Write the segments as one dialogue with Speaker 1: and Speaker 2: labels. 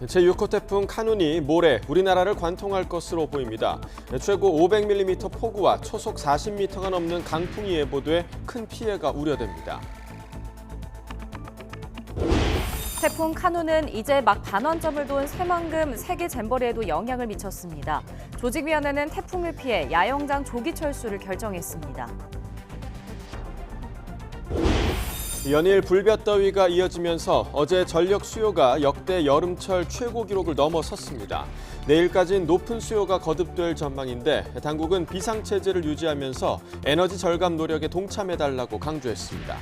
Speaker 1: 제6호 태풍 카눈이 모레 우리나라를 관통할 것으로 보입니다. 최고 500mm 폭우와 초속 40m가 넘는 강풍이 예보돼 큰 피해가 우려됩니다.
Speaker 2: 태풍 카눈은 이제 막 반환점을 돈 새만금 세계 잼버리에도 영향을 미쳤습니다. 조직위원회는 태풍을 피해 야영장 조기 철수를 결정했습니다.
Speaker 1: 연일 불볕더위가 이어지면서 어제 전력 수요가 역대 여름철 최고 기록을 넘어섰습니다. 내일까지는 높은 수요가 거듭될 전망인데 당국은 비상체제를 유지하면서 에너지 절감 노력에 동참해달라고 강조했습니다.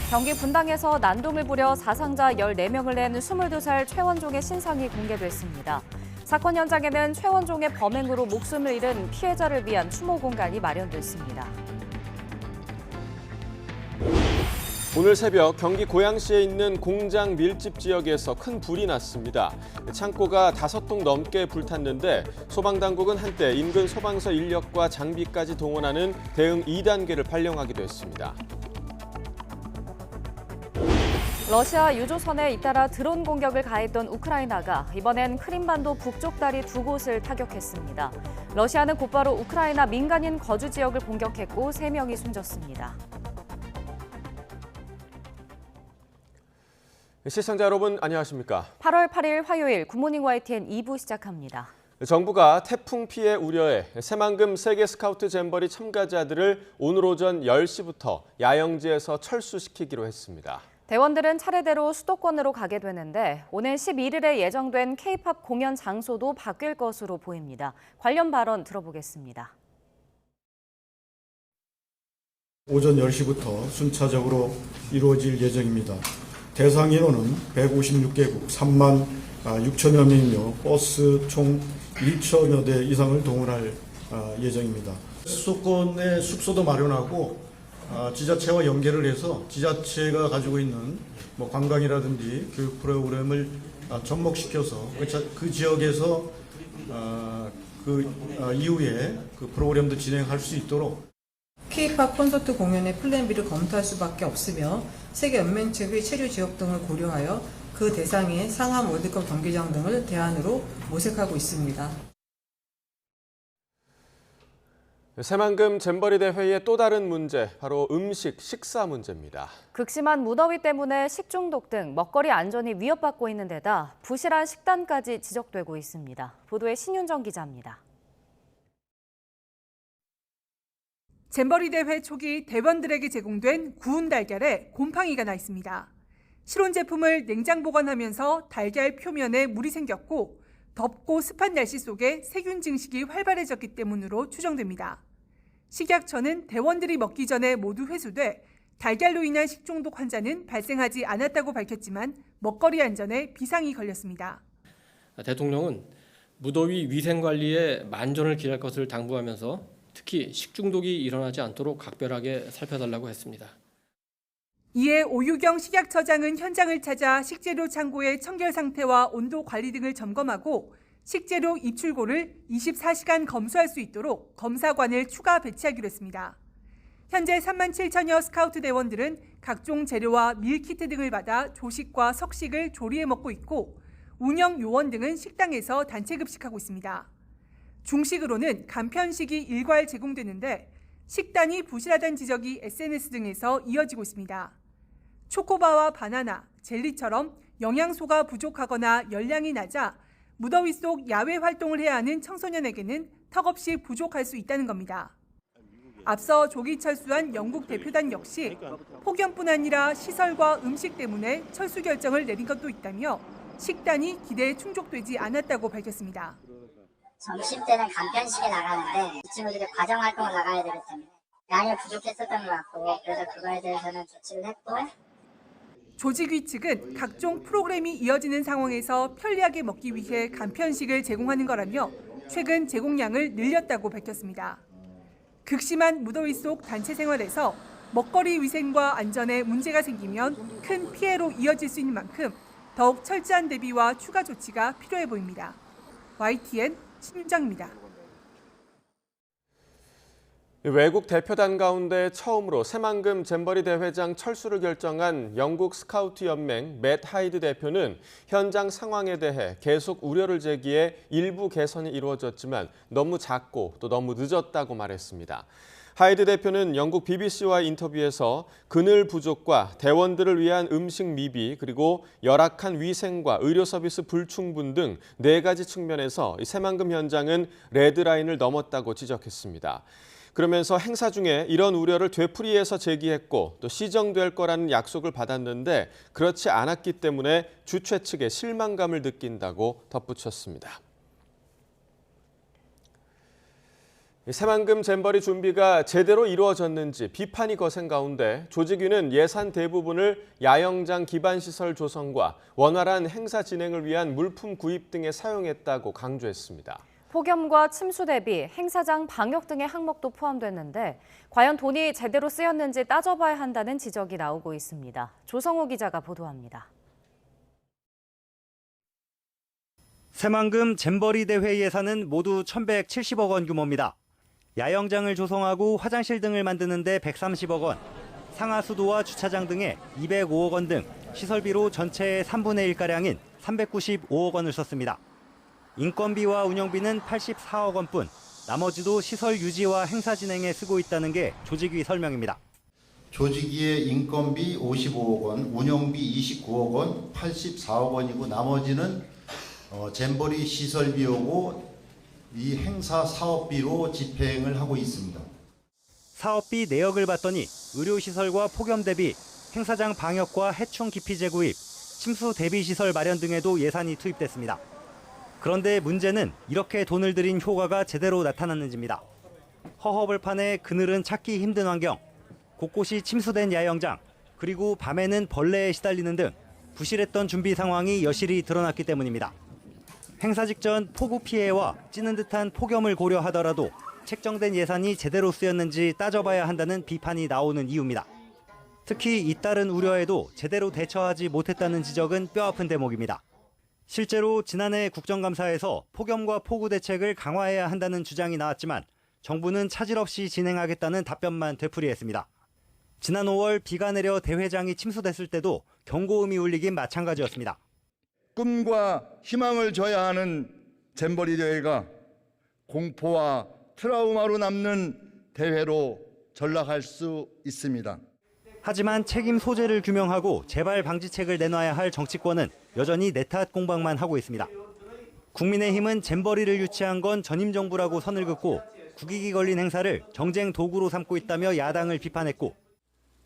Speaker 2: 경기 분당에서 난동을 부려 사상자 14명을 낸 22살 최원종의 신상이 공개됐습니다. 사건 현장에는 최원종의 범행으로 목숨을 잃은 피해자를 위한 추모 공간이 마련됐습니다.
Speaker 1: 오늘 새벽 경기 고양시에 있는 공장 밀집 지역에서 큰 불이 났습니다. 창고가 5동 넘게 불탔는데 소방당국은 한때 인근 소방서 인력과 장비까지 동원하는 대응 2단계를 발령하기도 했습니다.
Speaker 2: 러시아 유조선에 잇따라 드론 공격을 가했던 우크라이나가 이번엔 크림반도 북쪽 다리 2곳을 타격했습니다. 러시아는 곧바로 우크라이나 민간인 거주 지역을 공격했고 3명이 숨졌습니다.
Speaker 1: 시청자 여러분 안녕하십니까?
Speaker 2: 8월 8일 화요일 굿모닝 YTN 2부 시작합니다.
Speaker 1: 정부가 태풍 피해 우려에 새만금 세계 스카우트 잼버리 참가자들을 오늘 오전 10시부터 야영지에서 철수시키기로 했습니다.
Speaker 2: 대원들은 차례대로 수도권으로 가게 되는데 오늘 11일에 예정된 K-팝 공연 장소도 바뀔 것으로 보입니다. 관련 발언 들어보겠습니다.
Speaker 3: 오전 10시부터 순차적으로 이루어질 예정입니다. 대상 인원은 156개국 3만 6천여 명이며 버스 총 1천여 대 이상을 동원할 예정입니다. 수도권에 숙소도 마련하고 지자체와 연계를 해서 지자체가 가지고 있는 관광이라든지 교육 프로그램을 접목시켜서 그 지역에서 이후에 그 프로그램도 진행할 수 있도록
Speaker 4: K-팝 콘서트 공연의 플랜 B를 검토할 수밖에 없으며 세계연맹 측의 체류 지역 등을 고려하여 그 대상의 상암 월드컵 경기장 등을 대안으로 모색하고 있습니다.
Speaker 1: 새만금 잼버리 대회의 또 다른 문제, 바로 식사 문제입니다.
Speaker 2: 극심한 무더위 때문에 식중독 등 먹거리 안전이 위협받고 있는 데다 부실한 식단까지 지적되고 있습니다. 보도에 신윤정 기자입니다.
Speaker 5: 잼버리 대회 초기 대원들에게 제공된 구운 달걀에 곰팡이가 나 있습니다. 실온 제품을 냉장 보관하면서 달걀 표면에 물이 생겼고 덥고 습한 날씨 속에 세균 증식이 활발해졌기 때문으로 추정됩니다. 식약처는 대원들이 먹기 전에 모두 회수돼 달걀로 인한 식중독 환자는 발생하지 않았다고 밝혔지만 먹거리 안전에 비상이 걸렸습니다.
Speaker 6: 대통령은 무더위 위생관리에 만전을 기할 것을 당부하면서 특히 식중독이 일어나지 않도록 각별하게 살펴달라고 했습니다.
Speaker 5: 이에 오유경 식약처장은 현장을 찾아 식재료 창고의 청결 상태와 온도 관리 등을 점검하고 식재료 입출고를 24시간 검수할 수 있도록 검사관을 추가 배치하기로 했습니다. 현재 3만 7천여 스카우트 대원들은 각종 재료와 밀키트 등을 받아 조식과 석식을 조리해 먹고 있고 운영 요원 등은 식당에서 단체 급식하고 있습니다. 중식으로는 간편식이 일괄 제공되는데 식단이 부실하다는 지적이 SNS 등에서 이어지고 있습니다. 초코바와 바나나, 젤리처럼 영양소가 부족하거나 열량이 낮아 무더위 속 야외 활동을 해야 하는 청소년에게는 턱없이 부족할 수 있다는 겁니다. 앞서 조기 철수한 영국 대표단 역시 폭염뿐 아니라 시설과 음식 때문에 철수 결정을 내린 것도 있다며 식단이 기대에 충족되지 않았다고 밝혔습니다.
Speaker 7: 점심 때는 간편식이 나가는데 이 친구들이 과정 활동을 나가야 되기 때문에 양이 부족했었던 것 같고 그래서 그거에 대해서는 조치를 했고
Speaker 5: 조직위 측은 각종 프로그램이 이어지는 상황에서 편리하게 먹기 위해 간편식을 제공하는 거라며 최근 제공량을 늘렸다고 밝혔습니다. 극심한 무더위 속 단체 생활에서 먹거리 위생과 안전에 문제가 생기면 큰 피해로 이어질 수 있는 만큼 더욱 철저한 대비와 추가 조치가 필요해 보입니다. YTN 신윤정입니다.
Speaker 1: 외국 대표단 가운데 처음으로 새만금 잼버리 대회장 철수를 결정한 영국 스카우트 연맹 맷 하이드 대표는 현장 상황에 대해 계속 우려를 제기해 일부 개선이 이루어졌지만 너무 작고 또 너무 늦었다고 말했습니다. 하이드 대표는 영국 BBC와의 인터뷰에서 그늘 부족과 대원들을 위한 음식 미비 그리고 열악한 위생과 의료 서비스 불충분 등 4가지 측면에서 새만금 현장은 레드라인을 넘었다고 지적했습니다. 그러면서 행사 중에 이런 우려를 되풀이해서 제기했고 또 시정될 거라는 약속을 받았는데 그렇지 않았기 때문에 주최 측에 실망감을 느낀다고 덧붙였습니다. 새만금 잼버리 준비가 제대로 이루어졌는지 비판이 거센 가운데 조직위는 예산 대부분을 야영장 기반시설 조성과 원활한 행사 진행을 위한 물품 구입 등에 사용했다고 강조했습니다.
Speaker 2: 폭염과 침수 대비 행사장 방역 등의 항목도 포함됐는데 과연 돈이 제대로 쓰였는지 따져봐야 한다는 지적이 나오고 있습니다. 조성호 기자가 보도합니다.
Speaker 8: 새만금 잼버리 대회 예산은 모두 1,170억 원 규모입니다. 야영장을 조성하고 화장실 등을 만드는 데 130억 원, 상하수도와 주차장 등에 205억 원 등 시설비로 전체의 3분의 1가량인 395억 원을 썼습니다. 인건비와 운영비는 84억 원뿐, 나머지도 시설 유지와 행사 진행에 쓰고 있다는 게 조직위 설명입니다.
Speaker 9: 조직위의 인건비 55억 원, 운영비 29억 원, 84억 원이고 나머지는 잼버리 시설비하고 이 행사 사업비로 집행을 하고 있습니다.
Speaker 8: 사업비 내역을 봤더니 의료시설과 폭염 대비, 행사장 방역과 해충 기피제 구입, 침수 대비 시설 마련 등에도 예산이 투입됐습니다. 그런데 문제는 이렇게 돈을 들인 효과가 제대로 나타났는지입니다. 허허벌판에 그늘은 찾기 힘든 환경, 곳곳이 침수된 야영장, 그리고 밤에는 벌레에 시달리는 등 부실했던 준비 상황이 여실히 드러났기 때문입니다. 행사 직전 폭우 피해와 찌는 듯한 폭염을 고려하더라도 책정된 예산이 제대로 쓰였는지 따져봐야 한다는 비판이 나오는 이유입니다. 특히 잇따른 우려에도 제대로 대처하지 못했다는 지적은 뼈아픈 대목입니다. 실제로 지난해 국정감사에서 폭염과 폭우 대책을 강화해야 한다는 주장이 나왔지만 정부는 차질 없이 진행하겠다는 답변만 되풀이했습니다. 지난 5월 비가 내려 대회장이 침수됐을 때도 경고음이 울리긴 마찬가지였습니다.
Speaker 10: 꿈과 희망을 줘야 하는 잼버리 대회가 공포와 트라우마로 남는 대회로 전락할 수 있습니다.
Speaker 8: 하지만 책임 소재를 규명하고 재발 방지책을 내놔야 할 정치권은 여전히 내 탓 공방만 하고 있습니다. 국민의힘은 잼버리를 유치한 건 전임 정부라고 선을 긋고 국익이 걸린 행사를 정쟁 도구로 삼고 있다며 야당을 비판했고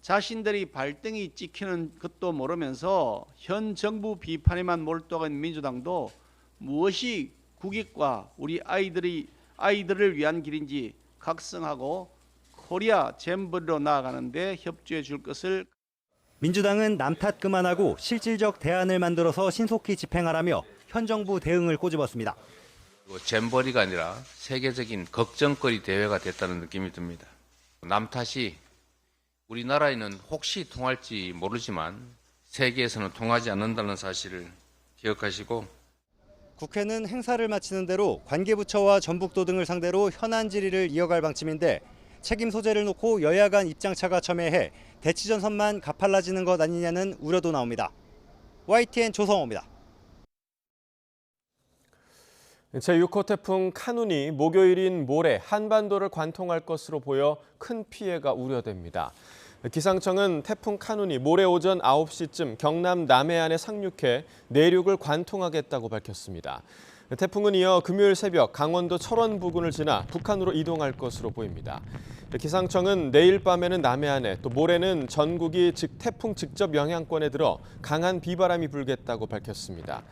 Speaker 11: 자신들이 발등이 찍히는 것도 모르면서 현 정부 비판에만 몰두한 민주당도 무엇이 국익과 우리 아이들을 위한 길인지 각성하고 코리아 잼버리로 나아가는데 협조해 줄 것을.
Speaker 8: 민주당은 남 탓 그만하고 실질적 대안을 만들어서 신속히 집행하라며 현 정부 대응을 꼬집었습니다.
Speaker 12: 잼버리가 아니라 세계적인 걱정거리 대회가 됐다는 느낌이 듭니다. 남 탓이 우리나라에는 혹시 통할지 모르지만 세계에서는 통하지 않는다는 사실을 기억하시고
Speaker 8: 국회는 행사를 마치는 대로 관계부처와 전북도 등을 상대로 현안 질의를 이어갈 방침인데 책임 소재를 놓고 여야 간 입장차가 첨예해 대치전선만 가팔라지는 것 아니냐는 우려도 나옵니다. YTN 조성호입니다.
Speaker 1: 제6호 태풍 카눈이 목요일인 모레 한반도를 관통할 것으로 보여 큰 피해가 우려됩니다. 기상청은 태풍 카눈이 모레 오전 9시쯤 경남 남해안에 상륙해 내륙을 관통하겠다고 밝혔습니다. 태풍은 이어 금요일 새벽 강원도 철원 부근을 지나 북한으로 이동할 것으로 보입니다. 기상청은 내일 밤에는 남해안에 또 모레는 전국이 태풍 직접 영향권에 들어 강한 비바람이 불겠다고 밝혔습니다.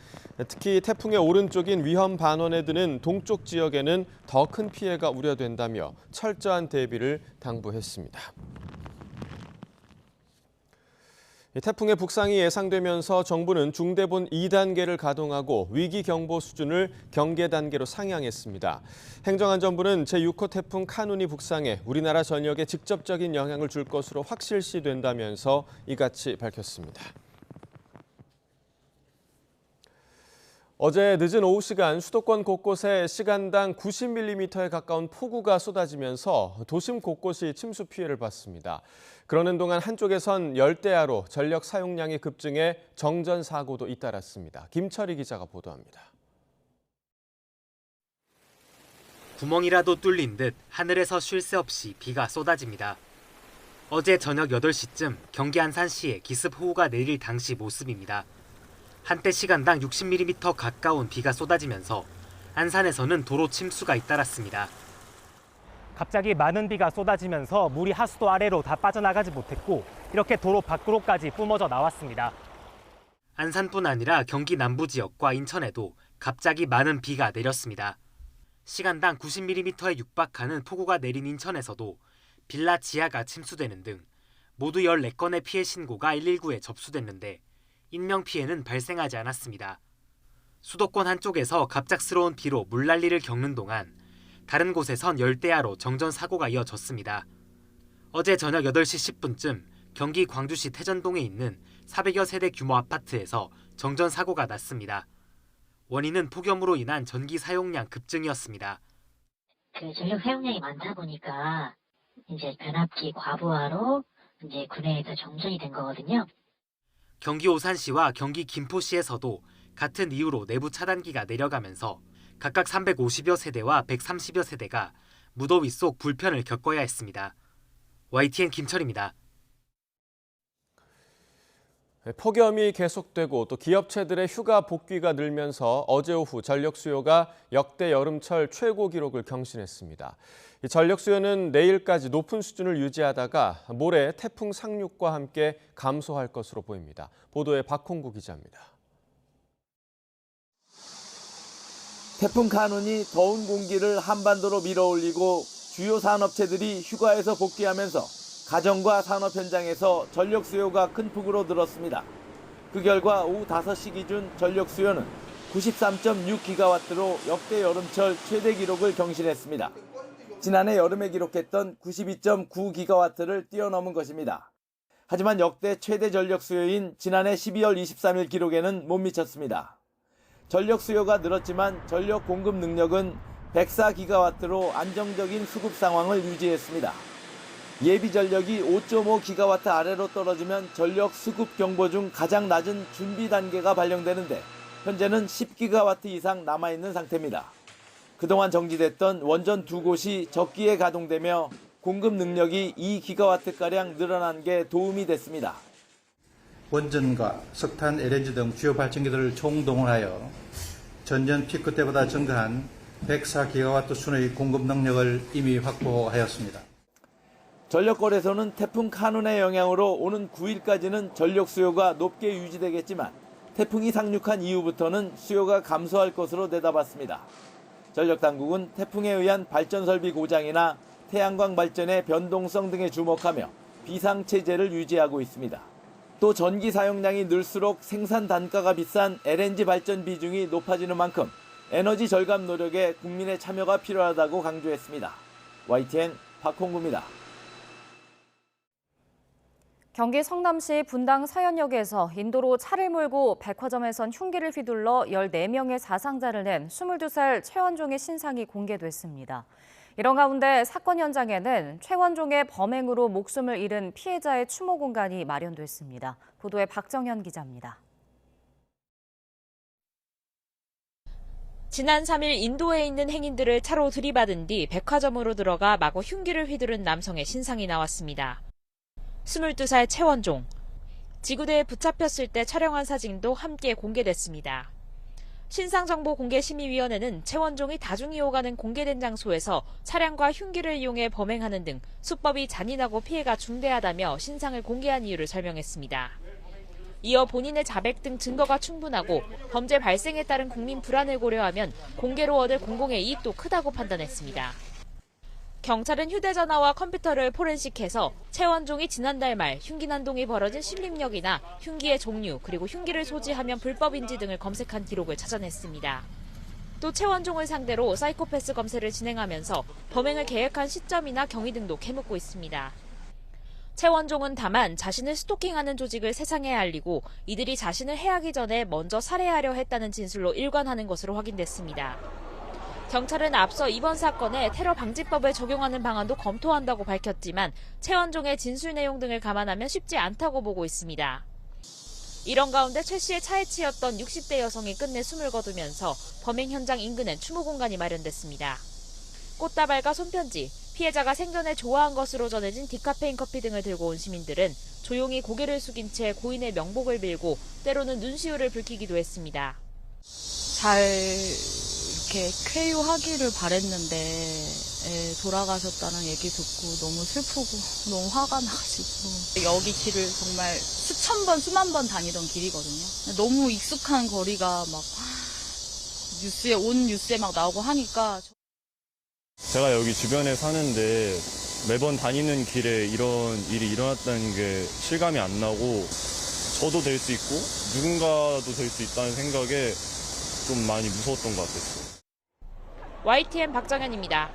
Speaker 1: 특히 태풍의 오른쪽인 위험 반원에 드는 동쪽 지역에는 더 큰 피해가 우려된다며 철저한 대비를 당부했습니다. 태풍의 북상이 예상되면서 정부는 중대본 2단계를 가동하고 위기경보 수준을 경계 단계로 상향했습니다. 행정안전부는 제6호 태풍 카눈이 북상해 우리나라 전역에 직접적인 영향을 줄 것으로 확실시된다면서 이같이 밝혔습니다. 어제 늦은 오후 시간 수도권 곳곳에 시간당 90mm에 가까운 폭우가 쏟아지면서 도심 곳곳이 침수 피해를 봤습니다. 그러는 동안 한쪽에선 열대야로 전력 사용량이 급증해 정전 사고도 잇따랐습니다. 김철희 기자가 보도합니다.
Speaker 13: 구멍이라도 뚫린 듯 하늘에서 쉴 새 없이 비가 쏟아집니다. 어제 저녁 8시쯤 경기 안산시에 기습호우가 내릴 당시 모습입니다. 한때 시간당 60mm 가까운 비가 쏟아지면서 안산에서는 도로 침수가 잇따랐습니다.
Speaker 8: 갑자기 많은 비가 쏟아지면서 물이 하수도 아래로 다 빠져나가지 못했고 이렇게 도로 밖으로까지 뿜어져 나왔습니다.
Speaker 13: 안산뿐 아니라 경기 남부 지역과 인천에도 갑자기 많은 비가 내렸습니다. 시간당 90mm에 육박하는 폭우가 내린 인천에서도 빌라 지하가 침수되는 등 모두 14건의 피해 신고가 119에 접수됐는데 인명피해는 발생하지 않았습니다. 수도권 한쪽에서 갑작스러운 비로 물난리를 겪는 동안 다른 곳에선 열대야로 정전 사고가 이어졌습니다. 어제 저녁 8시 10분쯤 경기 광주시 태전동에 있는 400여 세대 규모 아파트에서 정전 사고가 났습니다. 원인은 폭염으로 인한 전기 사용량 급증이었습니다.
Speaker 14: 전력 사용량이 많다 보니까 이제 변압기 과부하로 이제 구내에서 정전이 된 거거든요.
Speaker 13: 경기 오산시와 경기 김포시에서도 같은 이유로 내부 차단기가 내려가면서 각각 350여 세대와 130여 세대가 무더위 속 불편을 겪어야 했습니다. YTN 김철입니다.
Speaker 1: 폭염이 계속되고 또 기업체들의 휴가 복귀가 늘면서 어제 오후 전력 수요가 역대 여름철 최고 기록을 경신했습니다. 이 전력 수요는 내일까지 높은 수준을 유지하다가 모레 태풍 상륙과 함께 감소할 것으로 보입니다. 보도에 박홍구 기자입니다.
Speaker 15: 태풍 카눈이 더운 공기를 한반도로 밀어올리고 주요 산업체들이 휴가에서 복귀하면서 가정과 산업 현장에서 전력 수요가 큰 폭으로 늘었습니다. 그 결과 오후 5시 기준 전력 수요는 93.6기가와트로 역대 여름철 최대 기록을 경신했습니다. 지난해 여름에 기록했던 92.9기가와트를 뛰어넘은 것입니다. 하지만 역대 최대 전력 수요인 지난해 12월 23일 기록에는 못 미쳤습니다. 전력 수요가 늘었지만 전력 공급 능력은 104기가와트로 안정적인 수급 상황을 유지했습니다. 예비 전력이 5.5기가와트 아래로 떨어지면 전력 수급 경보 중 가장 낮은 준비 단계가 발령되는데 현재는 10기가와트 이상 남아있는 상태입니다. 그동안 정지됐던 원전 2곳이 적기에 가동되며 공급 능력이 2기가와트가량 늘어난 게 도움이 됐습니다.
Speaker 16: 원전과 석탄, LNG 등 주요 발전기들을 총동원하여 전년 피크 때보다 증가한 104기가와트 순의 공급 능력을 이미 확보하였습니다.
Speaker 15: 전력거래소는 태풍 카눈의 영향으로 오는 9일까지는 전력 수요가 높게 유지되겠지만 태풍이 상륙한 이후부터는 수요가 감소할 것으로 내다봤습니다. 전력당국은 태풍에 의한 발전설비 고장이나 태양광 발전의 변동성 등에 주목하며 비상체제를 유지하고 있습니다. 또 전기 사용량이 늘수록 생산 단가가 비싼 LNG 발전 비중이 높아지는 만큼 에너지 절감 노력에 국민의 참여가 필요하다고 강조했습니다. YTN 박홍구입니다.
Speaker 2: 경기 성남시 분당 서현역에서 인도로 차를 몰고 백화점에선 흉기를 휘둘러 14명의 사상자를 낸 22살 최원종의 신상이 공개됐습니다. 이런 가운데 사건 현장에는 최원종의 범행으로 목숨을 잃은 피해자의 추모 공간이 마련됐습니다. 보도에 박정현 기자입니다.
Speaker 17: 지난 3일 인도에 있는 행인들을 차로 들이받은 뒤 백화점으로 들어가 마구 흉기를 휘두른 남성의 신상이 나왔습니다. 22살 최원종. 지구대에 붙잡혔을 때 촬영한 사진도 함께 공개됐습니다. 신상정보공개심의위원회는 최원종이 다중이 오가는 공개된 장소에서 차량과 흉기를 이용해 범행하는 등 수법이 잔인하고 피해가 중대하다며 신상을 공개한 이유를 설명했습니다. 이어 본인의 자백 등 증거가 충분하고 범죄 발생에 따른 국민 불안을 고려하면 공개로 얻을 공공의 이익도 크다고 판단했습니다. 경찰은 휴대전화와 컴퓨터를 포렌식해서 최원종이 지난달 말 흉기 난동이 벌어진 신림역이나 흉기의 종류 그리고 흉기를 소지하면 불법인지 등을 검색한 기록을 찾아냈습니다. 또 최원종을 상대로 사이코패스 검색을 진행하면서 범행을 계획한 시점이나 경위 등도 캐묻고 있습니다. 최원종은 다만 자신을 스토킹하는 조직을 세상에 알리고 이들이 자신을 해하기 전에 먼저 살해하려 했다는 진술로 일관하는 것으로 확인됐습니다. 경찰은 앞서 이번 사건에 테러 방지법을 적용하는 방안도 검토한다고 밝혔지만 최원종의 진술 내용 등을 감안하면 쉽지 않다고 보고 있습니다. 이런 가운데 최 씨의 차에 치였던 60대 여성이 끝내 숨을 거두면서 범행 현장 인근엔 추모 공간이 마련됐습니다. 꽃다발과 손편지, 피해자가 생전에 좋아한 것으로 전해진 디카페인 커피 등을 들고 온 시민들은 조용히 고개를 숙인 채 고인의 명복을 빌고 때로는 눈시울을 붉히기도 했습니다.
Speaker 18: 잘 이렇게 쾌유하기를 바랬는데 돌아가셨다는 얘기 듣고 너무 슬프고 너무 화가 나가지고 여기 길을 정말 수천 번 수만 번 다니던 길이거든요. 너무 익숙한 거리가 막 온 뉴스에 막 나오고 하니까.
Speaker 19: 제가 여기 주변에 사는데 매번 다니는 길에 이런 일이 일어났다는 게 실감이 안 나고 저도 될 수 있고 누군가도 될 수 있다는 생각에 좀 많이 무서웠던 것 같았어요.
Speaker 17: YTN 박정현입니다.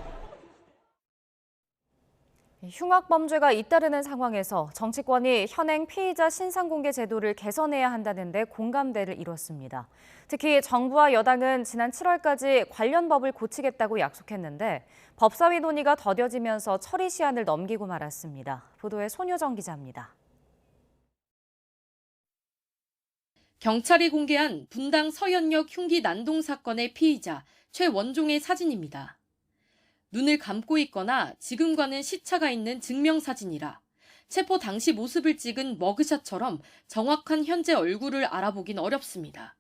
Speaker 2: 흉악범죄가 잇따르는 상황에서 정치권이 현행 피의자 신상공개 제도를 개선해야 한다는데 공감대를 이뤘습니다. 특히 정부와 여당은 지난 7월까지 관련 법을 고치겠다고 약속했는데 법사위 논의가 더뎌지면서 처리 시한을 넘기고 말았습니다. 보도에 손효정 기자입니다.
Speaker 20: 경찰이 공개한 분당 서현역 흉기 난동 사건의 피의자 최원종의 사진입니다. 눈을 감고 있거나 지금과는 시차가 있는 증명사진이라 체포 당시 모습을 찍은 머그샷처럼 정확한 현재 얼굴을 알아보긴 어렵습니다.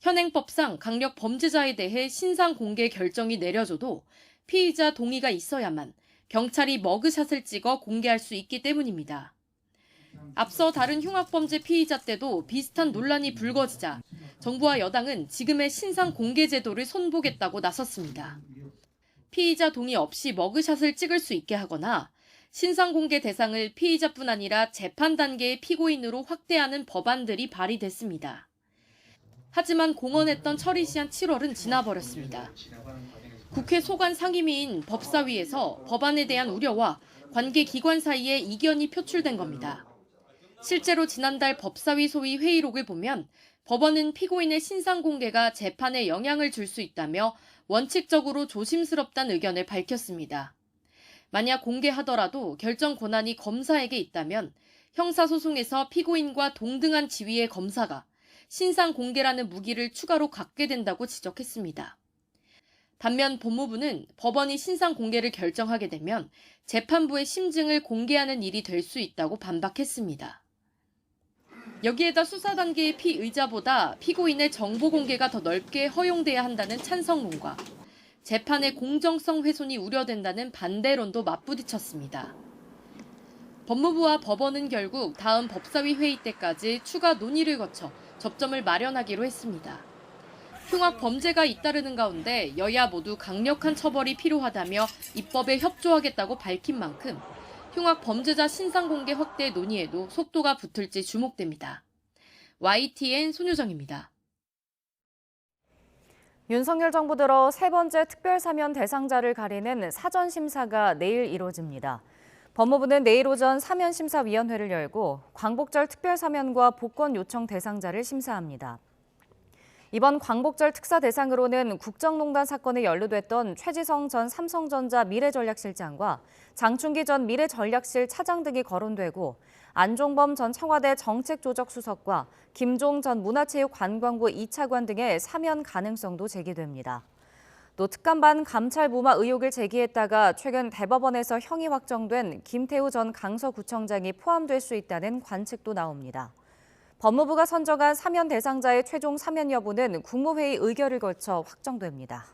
Speaker 20: 현행법상 강력 범죄자에 대해 신상 공개 결정이 내려져도 피의자 동의가 있어야만 경찰이 머그샷을 찍어 공개할 수 있기 때문입니다. 앞서 다른 흉악범죄 피의자 때도 비슷한 논란이 불거지자 정부와 여당은 지금의 신상 공개 제도를 손보겠다고 나섰습니다. 피의자 동의 없이 머그샷을 찍을 수 있게 하거나 신상 공개 대상을 피의자뿐 아니라 재판 단계의 피고인으로 확대하는 법안들이 발의됐습니다. 하지만 공언했던 처리 시한 7월은 지나버렸습니다. 국회 소관 상임위인 법사위에서 법안에 대한 우려와 관계 기관 사이에 이견이 표출된 겁니다. 실제로 지난달 법사위 소위 회의록을 보면 법원은 피고인의 신상 공개가 재판에 영향을 줄 수 있다며 원칙적으로 조심스럽다는 의견을 밝혔습니다. 만약 공개하더라도 결정 권한이 검사에게 있다면 형사소송에서 피고인과 동등한 지위의 검사가 신상 공개라는 무기를 추가로 갖게 된다고 지적했습니다. 반면 법무부는 법원이 신상 공개를 결정하게 되면 재판부의 심증을 공개하는 일이 될 수 있다고 반박했습니다. 여기에다 수사 단계의 피의자보다 피고인의 정보 공개가 더 넓게 허용돼야 한다는 찬성론과 재판의 공정성 훼손이 우려된다는 반대론도 맞부딪혔습니다. 법무부와 법원은 결국 다음 법사위 회의 때까지 추가 논의를 거쳐 접점을 마련하기로 했습니다. 흉악 범죄가 잇따르는 가운데 여야 모두 강력한 처벌이 필요하다며 입법에 협조하겠다고 밝힌 만큼 흉악 범죄자 신상 공개 확대 논의에도 속도가 붙을지 주목됩니다. YTN 손효정입니다.
Speaker 2: 윤석열 정부 들어 세 번째 특별사면 대상자를 가리는 사전심사가 내일 이뤄집니다. 법무부는 내일 오전 사면심사위원회를 열고 광복절 특별사면과 복권 요청 대상자를 심사합니다. 이번 광복절 특사 대상으로는 국정농단 사건에 연루됐던 최지성 전 삼성전자 미래전략실장과 장충기 전 미래전략실 차장 등이 거론되고 안종범 전 청와대 정책조정수석과 김종 전 문화체육관광부 2차관 등의 사면 가능성도 제기됩니다. 또 특감반 감찰 무마 의혹을 제기했다가 최근 대법원에서 형이 확정된 김태우 전 강서구청장이 포함될 수 있다는 관측도 나옵니다. 법무부가 선정한 사면 대상자의 최종 사면 여부는 국무회의 의결을 거쳐 확정됩니다.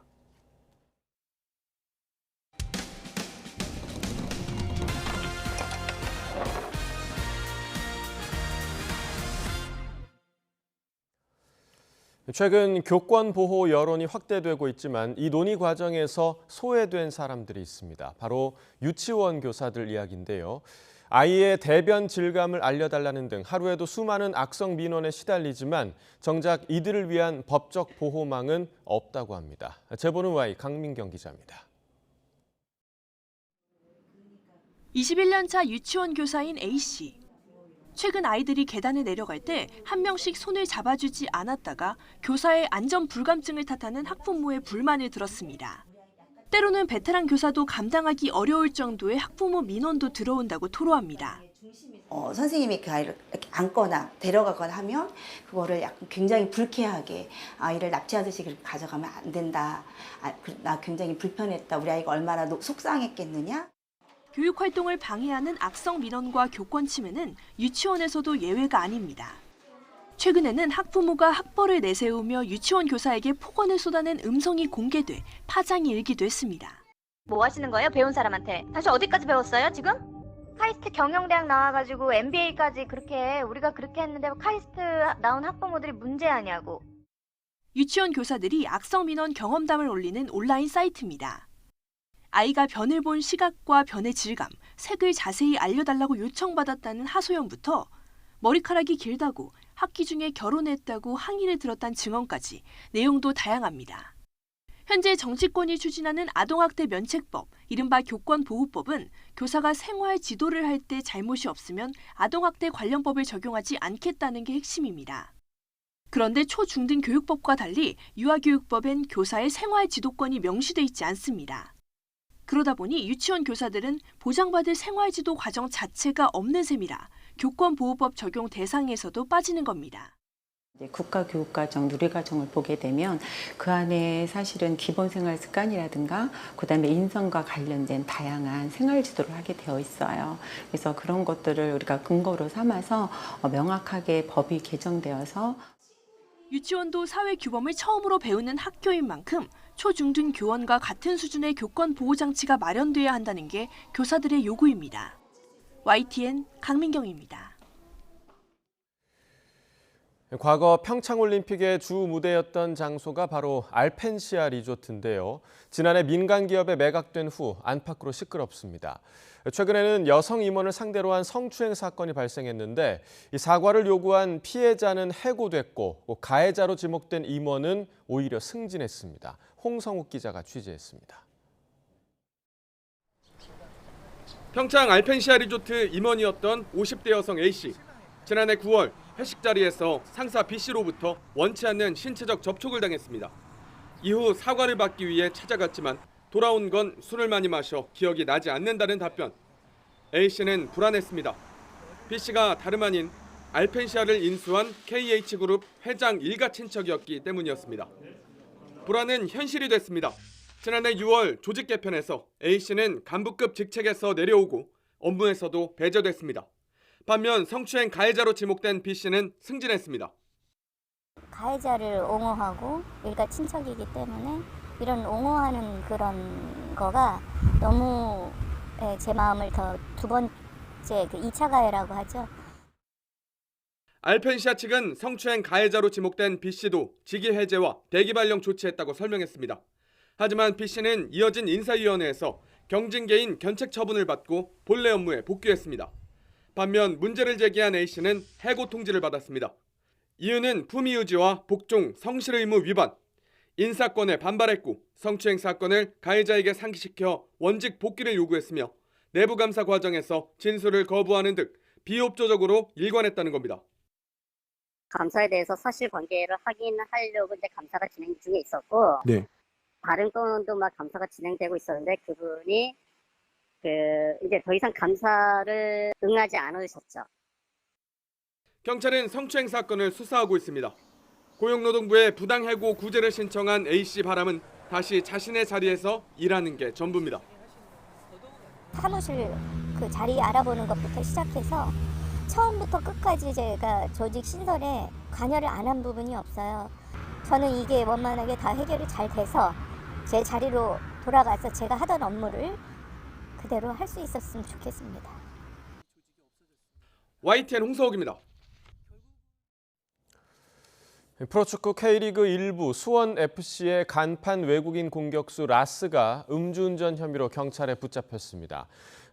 Speaker 1: 최근 교권 보호 여론이 확대되고 있지만 이 논의 과정에서 소외된 사람들이 있습니다. 바로 유치원 교사들 이야기인데요. 아이의 대변 질감을 알려달라는 등 하루에도 수많은 악성 민원에 시달리지만 정작 이들을 위한 법적 보호망은 없다고 합니다. 제보는 Y 강민경 기자입니다.
Speaker 21: 21년차 유치원 교사인 A씨. 최근 아이들이 계단에 내려갈 때 한 명씩 손을 잡아주지 않았다가 교사의 안전 불감증을 탓하는 학부모의 불만을 들었습니다. 때로는 베테랑 교사도 감당하기 어려울 정도의 학부모 민원도 들어온다고 토로합니다.
Speaker 22: 선생님이 그 아이를 이렇게 안거나 데려가거나 하면 그거를 약간 굉장히 불쾌하게 아이를 납치하듯이 그렇게 가져가면 안 된다. 나 굉장히 불편했다. 우리 아이가 얼마나 속상했겠느냐.
Speaker 21: 교육활동을 방해하는 악성 민원과 교권 침해는 유치원에서도 예외가 아닙니다. 최근에는 학부모가 학벌을 내세우며 유치원 교사에게 폭언을 쏟아낸 음성이 공개돼 파장이 일기도 했습니다.
Speaker 23: 뭐 하시는 거예요? 배운 사람한테. 다시 어디까지 배웠어요, 지금? 카이스트 경영대학 나와가지고 MBA까지 우리가 그렇게 했는데 카이스트 나온 학부모들이 문제 아니냐고.
Speaker 21: 유치원 교사들이 악성 민원 경험담을 올리는 온라인 사이트입니다. 아이가 변을 본 시각과 변의 질감, 색을 자세히 알려달라고 요청받았다는 하소연부터 머리카락이 길다고 학기 중에 결혼했다고 항의를 들었다는 증언까지 내용도 다양합니다. 현재 정치권이 추진하는 아동학대 면책법, 이른바 교권보호법은 교사가 생활 지도를 할 때 잘못이 없으면 아동학대 관련법을 적용하지 않겠다는 게 핵심입니다. 그런데 초중등 교육법과 달리 유아교육법엔 교사의 생활 지도권이 명시돼 있지 않습니다. 그러다 보니 유치원 교사들은 보장받을 생활지도 과정 자체가 없는 셈이라 교권보호법 적용 대상에서도 빠지는 겁니다.
Speaker 24: 국가교육과정, 누리과정을 보게 되면 그 안에 사실은 기본생활 습관이라든가 그다음에 인성과 관련된 다양한 생활지도를 하게 되어 있어요. 그래서 그런 것들을 우리가 근거로 삼아서 명확하게 법이 개정되어서
Speaker 21: 유치원도 사회규범을 처음으로 배우는 학교인 만큼 초중등 교원과 같은 수준의 교권 보호 장치가 마련돼야 한다는 게 교사들의 요구입니다. YTN 강민경입니다.
Speaker 1: 과거 평창올림픽의 주 무대였던 장소가 바로 알펜시아 리조트인데요. 지난해 민간 기업에 매각된 후 안팎으로 시끄럽습니다. 최근에는 여성 임원을 상대로 한 성추행 사건이 발생했는데 이 사과를 요구한 피해자는 해고됐고 가해자로 지목된 임원은 오히려 승진했습니다. 홍성욱 기자가 취재했습니다.
Speaker 25: 평창 알펜시아 리조트 임원이었던 50대 여성 A씨. 지난해 9월 회식 자리에서 상사 B씨로부터 원치 않는 신체적 접촉을 당했습니다. 이후 사과를 받기 위해 찾아갔지만 돌아온 건 술을 많이 마셔 기억이 나지 않는다는 답변. A씨는 불안했습니다. B씨가 다름 아닌 알펜시아를 인수한 KH그룹 회장 일가 친척이었기 때문이었습니다. 불안은 현실이 됐습니다. 지난해 6월 조직 개편에서 A씨는 간부급 직책에서 내려오고 업무에서도 배제됐습니다. 반면 성추행 가해자로 지목된 B씨는 승진했습니다.
Speaker 26: 가해자를 옹호하고 일가 친척이기 때문에 이런 옹호하는 그런 거가 너무 제 마음을 더 두 번째 2차 가해라고 하죠.
Speaker 25: 알펜시아 측은 성추행 가해자로 지목된 B씨도 직위 해제와 대기 발령 조치했다고 설명했습니다. 하지만 B씨는 이어진 인사위원회에서 경징계인 견책 처분을 받고 본래 업무에 복귀했습니다. 반면 문제를 제기한 A씨는 해고 통지를 받았습니다. 이유는 품위 유지와 복종, 성실 의무 위반, 인사권에 반발했고 성추행 사건을 가해자에게 상기시켜 원직 복귀를 요구했으며 내부 감사 과정에서 진술을 거부하는 등 비협조적으로 일관했다는 겁니다.
Speaker 7: 감사에 대해서 사실관계를 확인하려고 이제 감사가 진행 중에 있었고, 다른 건도 막 감사가 진행되고 있었는데 그분이 이제 더 이상 감사를 응하지 않으셨죠.
Speaker 25: 경찰은 성추행 사건을 수사하고 있습니다. 고용노동부에 부당해고 구제를 신청한 A씨 바람은 다시 자신의 자리에서 일하는 게 전부입니다.
Speaker 26: 사무실 그 자리 알아보는 것부터 시작해서 처음부터 끝까지 제가 조직 신설에 관여를 안 한 부분이 없어요. 저는 이게 원만하게 다 해결이 잘 돼서 제 자리로 돌아가서 제가 하던 업무를 그대로 할 수 있었으면 좋겠습니다.
Speaker 25: YTN 홍서욱입니다.
Speaker 1: 프로축구 K리그 1부 수원FC의 간판 외국인 공격수 라스가 음주운전 혐의로 경찰에 붙잡혔습니다.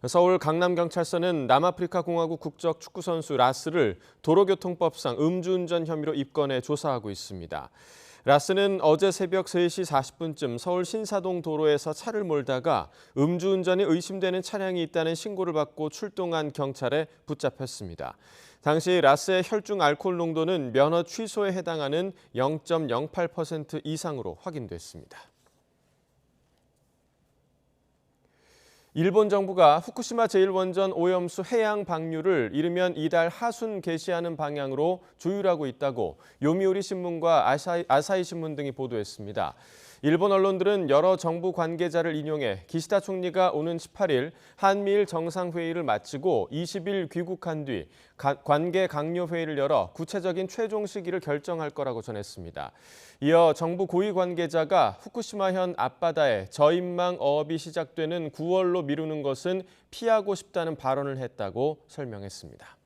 Speaker 1: 서울 강남경찰서는 남아프리카 공화국 국적 축구선수 라스를 도로교통법상 음주운전 혐의로 입건해 조사하고 있습니다. 라스는 어제 새벽 3시 40분쯤 서울 신사동 도로에서 차를 몰다가 음주운전이 의심되는 차량이 있다는 신고를 받고 출동한 경찰에 붙잡혔습니다. 당시 라스의 혈중 알코올 농도는 면허 취소에 해당하는 0.08% 이상으로 확인됐습니다. 일본 정부가 후쿠시마 제1원전 오염수 해양 방류를 이르면 이달 하순 개시하는 방향으로 조율하고 있다고 요미우리 신문과 아사히 신문 등이 보도했습니다. 일본 언론들은 여러 정부 관계자를 인용해 기시다 총리가 오는 18일 한미일 정상회의를 마치고 20일 귀국한 뒤 관계 강요 회의를 열어 구체적인 최종 시기를 결정할 거라고 전했습니다. 이어 정부 고위 관계자가 후쿠시마현 앞바다에 저인망 어업이 시작되는 9월로 미루는 것은 피하고 싶다는 발언을 했다고 설명했습니다.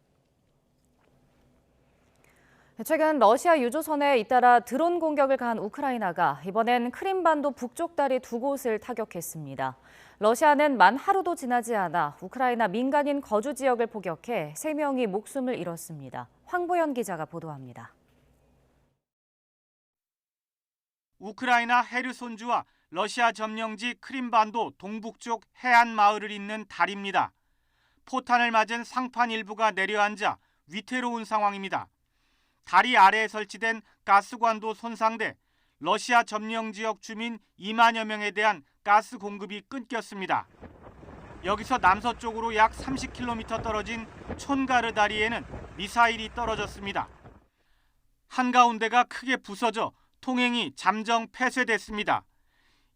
Speaker 2: 최근 러시아 유조선에 잇따라 드론 공격을 가한 우크라이나가 이번엔 크림반도 북쪽 다리 2곳을 타격했습니다. 러시아는 만 하루도 지나지 않아 우크라이나 민간인 거주 지역을 포격해 3명이 목숨을 잃었습니다. 황보연 기자가 보도합니다.
Speaker 3: 우크라이나 헤르손주와 러시아 점령지 크림반도 동북쪽 해안 마을을 잇는 다리입니다. 포탄을 맞은 상판 일부가 내려앉아 위태로운 상황입니다. 다리 아래에 설치된 가스관도 손상돼 러시아 점령 지역 주민 2만여 명에 대한 가스 공급이 끊겼습니다. 여기서 남서쪽으로 약 30km 떨어진 촌가르 다리에는 미사일이 떨어졌습니다. 한가운데가 크게 부서져 통행이 잠정 폐쇄됐습니다.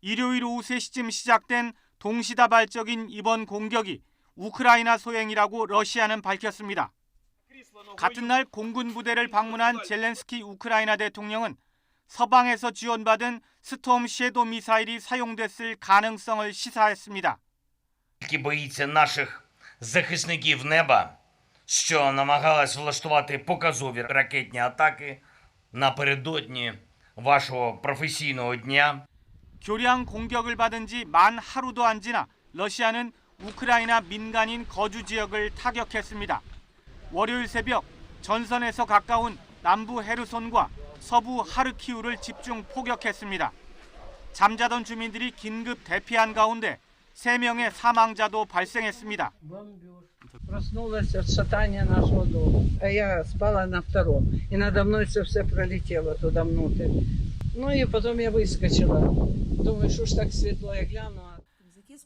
Speaker 3: 일요일 오후 3시쯤 시작된 동시다발적인 이번 공격이 우크라이나 소행이라고 러시아는 밝혔습니다. 같은 날 공군 부대를 방문한 젤렌스키 우크라이나 대통령은 서방에서 지원받은 스톰 섀도우 미사일이 사용됐을 가능성을 시사했습니다.
Speaker 4: Тільки боїться наших захисників неба, що намагалась влаштувати показові ракетні атаки напередодні вашого професійного дня.
Speaker 3: 교량 공격을 받은 지 만 하루도 안 지나 러시아는 우크라이나 민간인 거주 지역을 타격했습니다. 월요일 새벽 전선에서 가까운 남부 헤르손과 서부 하르키우를 집중 포격했습니다. 잠자던 주민들이 긴급 대피한 가운데 3명의 사망자도 발생했습니다.
Speaker 5: Проснулась от шатания нашего дома. А я спала на втором. И надо мной все пролетело туда внутрь. Ну и потом я выскочила. Думаю, что ж так светло, я глянула.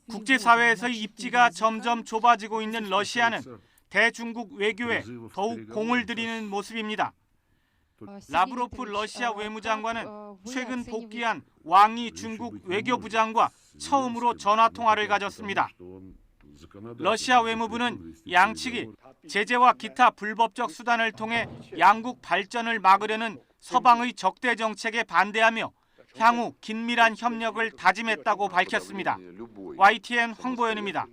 Speaker 3: 국제사회에서의 입지가 점점 좁아지고 있는 러시아는 대중국 외교에 더욱 공을 들이는 모습입니다. 라브로프 러시아 외무장관은 최근 복귀한 왕이 중국 외교부장과 처음으로 전화통화를 가졌습니다. 러시아 외무부는 양측이 제재와 기타 불법적 수단을 통해 양국 발전을 막으려는 서방의 적대 정책에 반대하며 향후 긴밀한 협력을 다짐했다고 밝혔습니다. YTN 황보연입니다.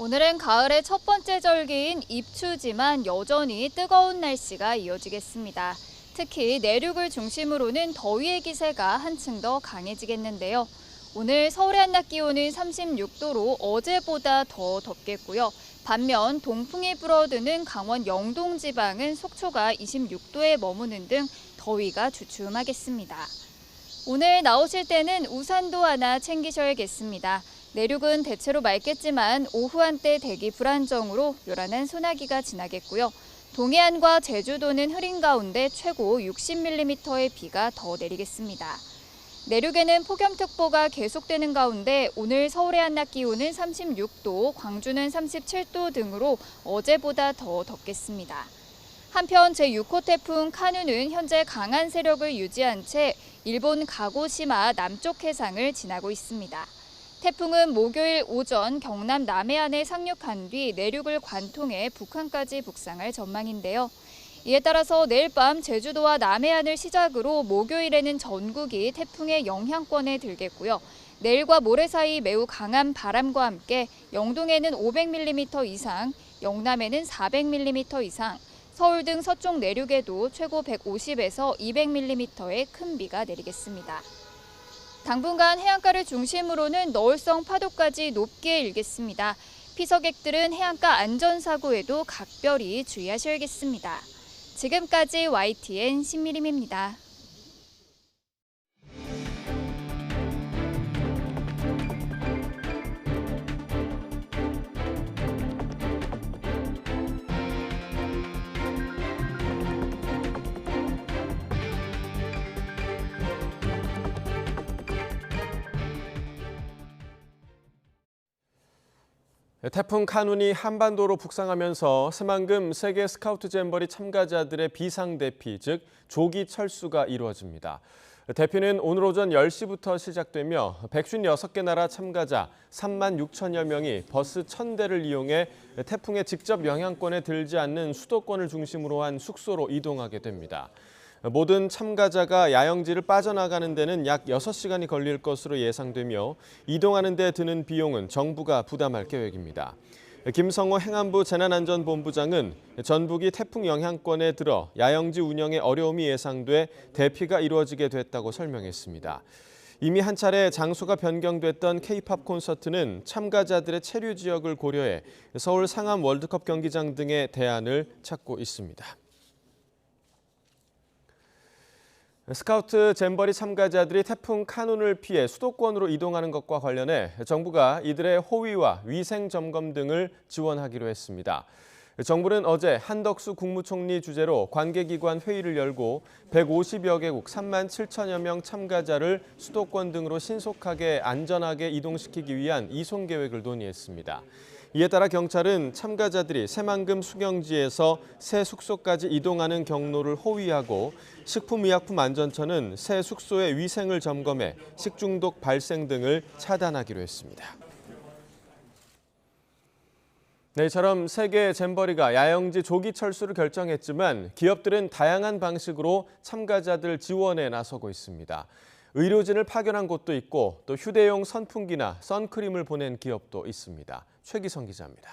Speaker 6: 오늘은 가을의 첫 번째 절기인 입추지만 여전히 뜨거운 날씨가 이어지겠습니다. 특히 내륙을 중심으로는 더위의 기세가 한층 더 강해지겠는데요. 오늘 서울의 한낮 기온은 36도로 어제보다 더 덥겠고요. 반면 동풍이 불어드는 강원 영동 지방은 속초가 26도에 머무는 등 더위가 주춤하겠습니다. 오늘 나오실 때는 우산도 하나 챙기셔야겠습니다. 내륙은 대체로 맑겠지만 오후 한때 대기 불안정으로 요란한 소나기가 지나겠고요. 동해안과 제주도는 흐린 가운데 최고 60mm의 비가 더 내리겠습니다. 내륙에는 폭염특보가 계속되는 가운데 오늘 서울의 한낮 기온은 36도, 광주는 37도 등으로 어제보다 더 덥겠습니다. 한편 제6호 태풍 카누는 현재 강한 세력을 유지한 채 일본 가고시마 남쪽 해상을 지나고 있습니다. 태풍은 목요일 오전 경남 남해안에 상륙한 뒤 내륙을 관통해 북한까지 북상할 전망인데요. 이에 따라서 내일 밤 제주도와 남해안을 시작으로 목요일에는 전국이 태풍의 영향권에 들겠고요. 내일과 모레 사이 매우 강한 바람과 함께 영동에는 500mm 이상, 영남에는 400mm 이상, 서울 등 서쪽 내륙에도 최고 150에서 200mm의 큰 비가 내리겠습니다. 당분간 해안가를 중심으로는 너울성 파도까지 높게 일겠습니다. 피서객들은 해안가 안전사고에도 각별히 주의하셔야겠습니다. 지금까지 YTN 신미림입니다.
Speaker 1: 태풍 카눈이 한반도로 북상하면서 새만금 세계 스카우트 잼버리 참가자들의 비상대피, 즉 조기 철수가 이루어집니다. 대피는 오늘 오전 10시부터 시작되며 156개 나라 참가자 3만 6천여 명이 버스 1,000대를 이용해 태풍의 직접 영향권에 들지 않는 수도권을 중심으로 한 숙소로 이동하게 됩니다. 모든 참가자가 야영지를 빠져나가는 데는 약 6시간이 걸릴 것으로 예상되며 이동하는 데 드는 비용은 정부가 부담할 계획입니다. 김성호 행안부 재난안전본부장은 전북이 태풍 영향권에 들어 야영지 운영에 어려움이 예상돼 대피가 이루어지게 됐다고 설명했습니다. 이미 한 차례 장소가 변경됐던 K-팝 콘서트는 참가자들의 체류 지역을 고려해 서울 상암 월드컵 경기장 등의 대안을 찾고 있습니다. 스카우트 잼버리 참가자들이 태풍 카눈을 피해 수도권으로 이동하는 것과 관련해 정부가 이들의 호위와 위생 점검 등을 지원하기로 했습니다. 정부는 어제 한덕수 국무총리 주재로 관계기관 회의를 열고 150여 개국 3만 7천여 명 참가자를 수도권 등으로 신속하게 안전하게 이동시키기 위한 이송 계획을 논의했습니다. 이에 따라 경찰은 참가자들이 새만금 수경지에서 새 숙소까지 이동하는 경로를 호위하고 식품의약품안전처는 새 숙소의 위생을 점검해 식중독 발생 등을 차단하기로 했습니다. 네, 이처럼 세계 잼버리가 야영지 조기 철수를 결정했지만 기업들은 다양한 방식으로 참가자들 지원에 나서고 있습니다. 의료진을 파견한 곳도 있고 또 휴대용 선풍기나 선크림을 보낸 기업도 있습니다. 최기성 기자입니다.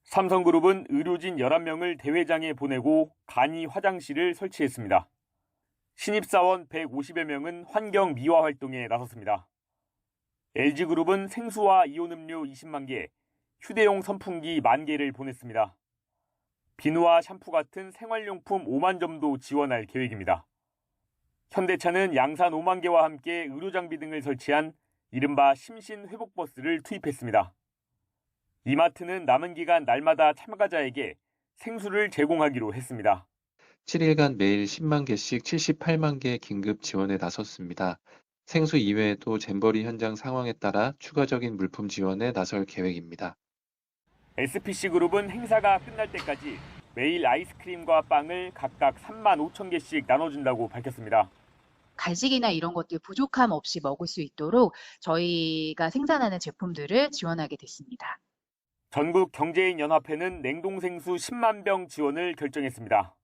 Speaker 8: 삼성그룹은 의료진 11명을 대회장에 보내고 간이 화장실을 설치했습니다. 신입사원 150여 명은 환경 미화 활동에 나섰습니다. LG그룹은 생수와 이온음료 20만 개, 휴대용 선풍기 10,000개를 보냈습니다. 비누와 샴푸 같은 생활용품 5만 점도 지원할 계획입니다. 현대차는 양산 5만 개와 함께 의료장비 등을 설치한 이른바 심신회복버스를 투입했습니다. 이마트는 남은 기간 날마다 참가자에게 생수를 제공하기로 했습니다.
Speaker 9: 7일간 매일 10만 개씩 78만 개 긴급 지원에 나섰습니다. 생수 이외에도 잼버리 현장 상황에 따라 추가적인 물품 지원에 나설 계획입니다.
Speaker 8: SPC그룹은 행사가 끝날 때까지 매일 아이스크림과 빵을 각각 3만 5천 개씩 나눠준다고 밝혔습니다.
Speaker 10: 간식이나 이런 것들 부족함 없이 먹을 수 있도록 저희가 생산하는 제품들을 지원하게 됐습니다.
Speaker 8: 전국경제인연합회는 냉동생수 10만 병 지원을 결정했습니다.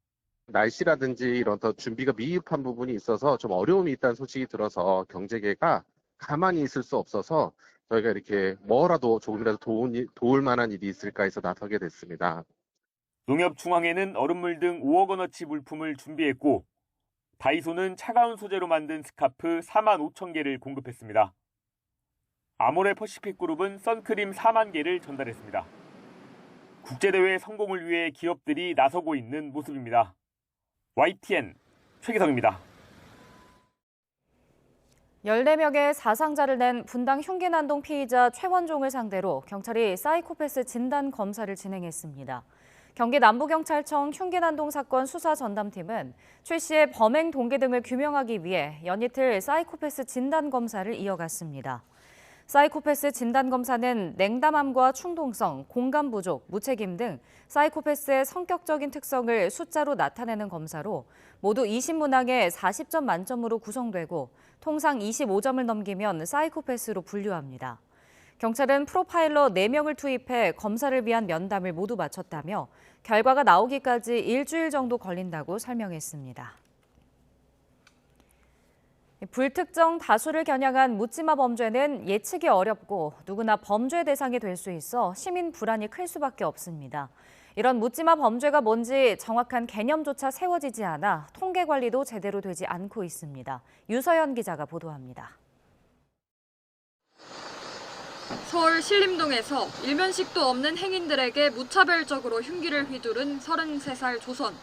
Speaker 11: 날씨라든지 이런 더 준비가 미흡한 부분이 있어서 좀 어려움이 있다는 소식이 들어서 경제계가 가만히 있을 수 없어서 저희가 이렇게 뭐라도 조금이라도 도울 만한 일이 있을까 해서 나서게 됐습니다.
Speaker 8: 농협중앙회는 얼음물 등 5억 원어치 물품을 준비했고 다이소는 차가운 소재로 만든 스카프 4만 5천 개를 공급했습니다. 아모레 퍼시픽그룹은 선크림 4만 개를 전달했습니다. 국제대회 성공을 위해 기업들이 나서고 있는 모습입니다. YTN 최기성입니다.
Speaker 2: 14명의 사상자를 낸 분당 흉기난동 피의자 최원종을 상대로 경찰이 사이코패스 진단 검사를 진행했습니다. 경기 남부경찰청 흉기난동 사건 수사전담팀은 최 씨의 범행 동기 등을 규명하기 위해 연이틀 사이코패스 진단 검사를 이어갔습니다. 사이코패스 진단검사는 냉담함과 충동성, 공감 부족, 무책임 등 사이코패스의 성격적인 특성을 숫자로 나타내는 검사로 모두 20문항에 40점 만점으로 구성되고 통상 25점을 넘기면 사이코패스로 분류합니다. 경찰은 프로파일러 4명을 투입해 검사를 위한 면담을 모두 마쳤다며 결과가 나오기까지 일주일 정도 걸린다고 설명했습니다. 불특정 다수를 겨냥한 묻지마 범죄는 예측이 어렵고 누구나 범죄 대상이 될 수 있어 시민 불안이 클 수밖에 없습니다. 이런 묻지마 범죄가 뭔지 정확한 개념조차 세워지지 않아 통계 관리도 제대로 되지 않고 있습니다. 유서연 기자가 보도합니다.
Speaker 12: 서울 신림동에서 일면식도 없는 행인들에게 무차별적으로 흉기를 휘두른 33살 조선.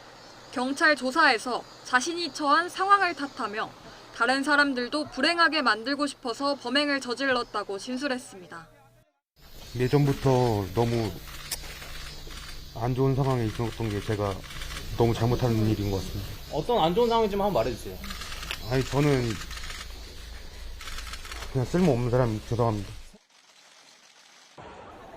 Speaker 12: 경찰 조사에서 자신이 처한 상황을 탓하며 다른 사람들도 불행하게 만들고 싶어서 범행을 저질렀다고 진술했습니다.
Speaker 13: 예전부터 너무 안 좋은 상황에 있었던 게 제가 너무 잘못한 일인 것 같습니다.
Speaker 14: 어떤 안 좋은 상황인지 한번 말해주세요.
Speaker 13: 아니 저는 그냥 쓸모없는 사람이 죄송합니다.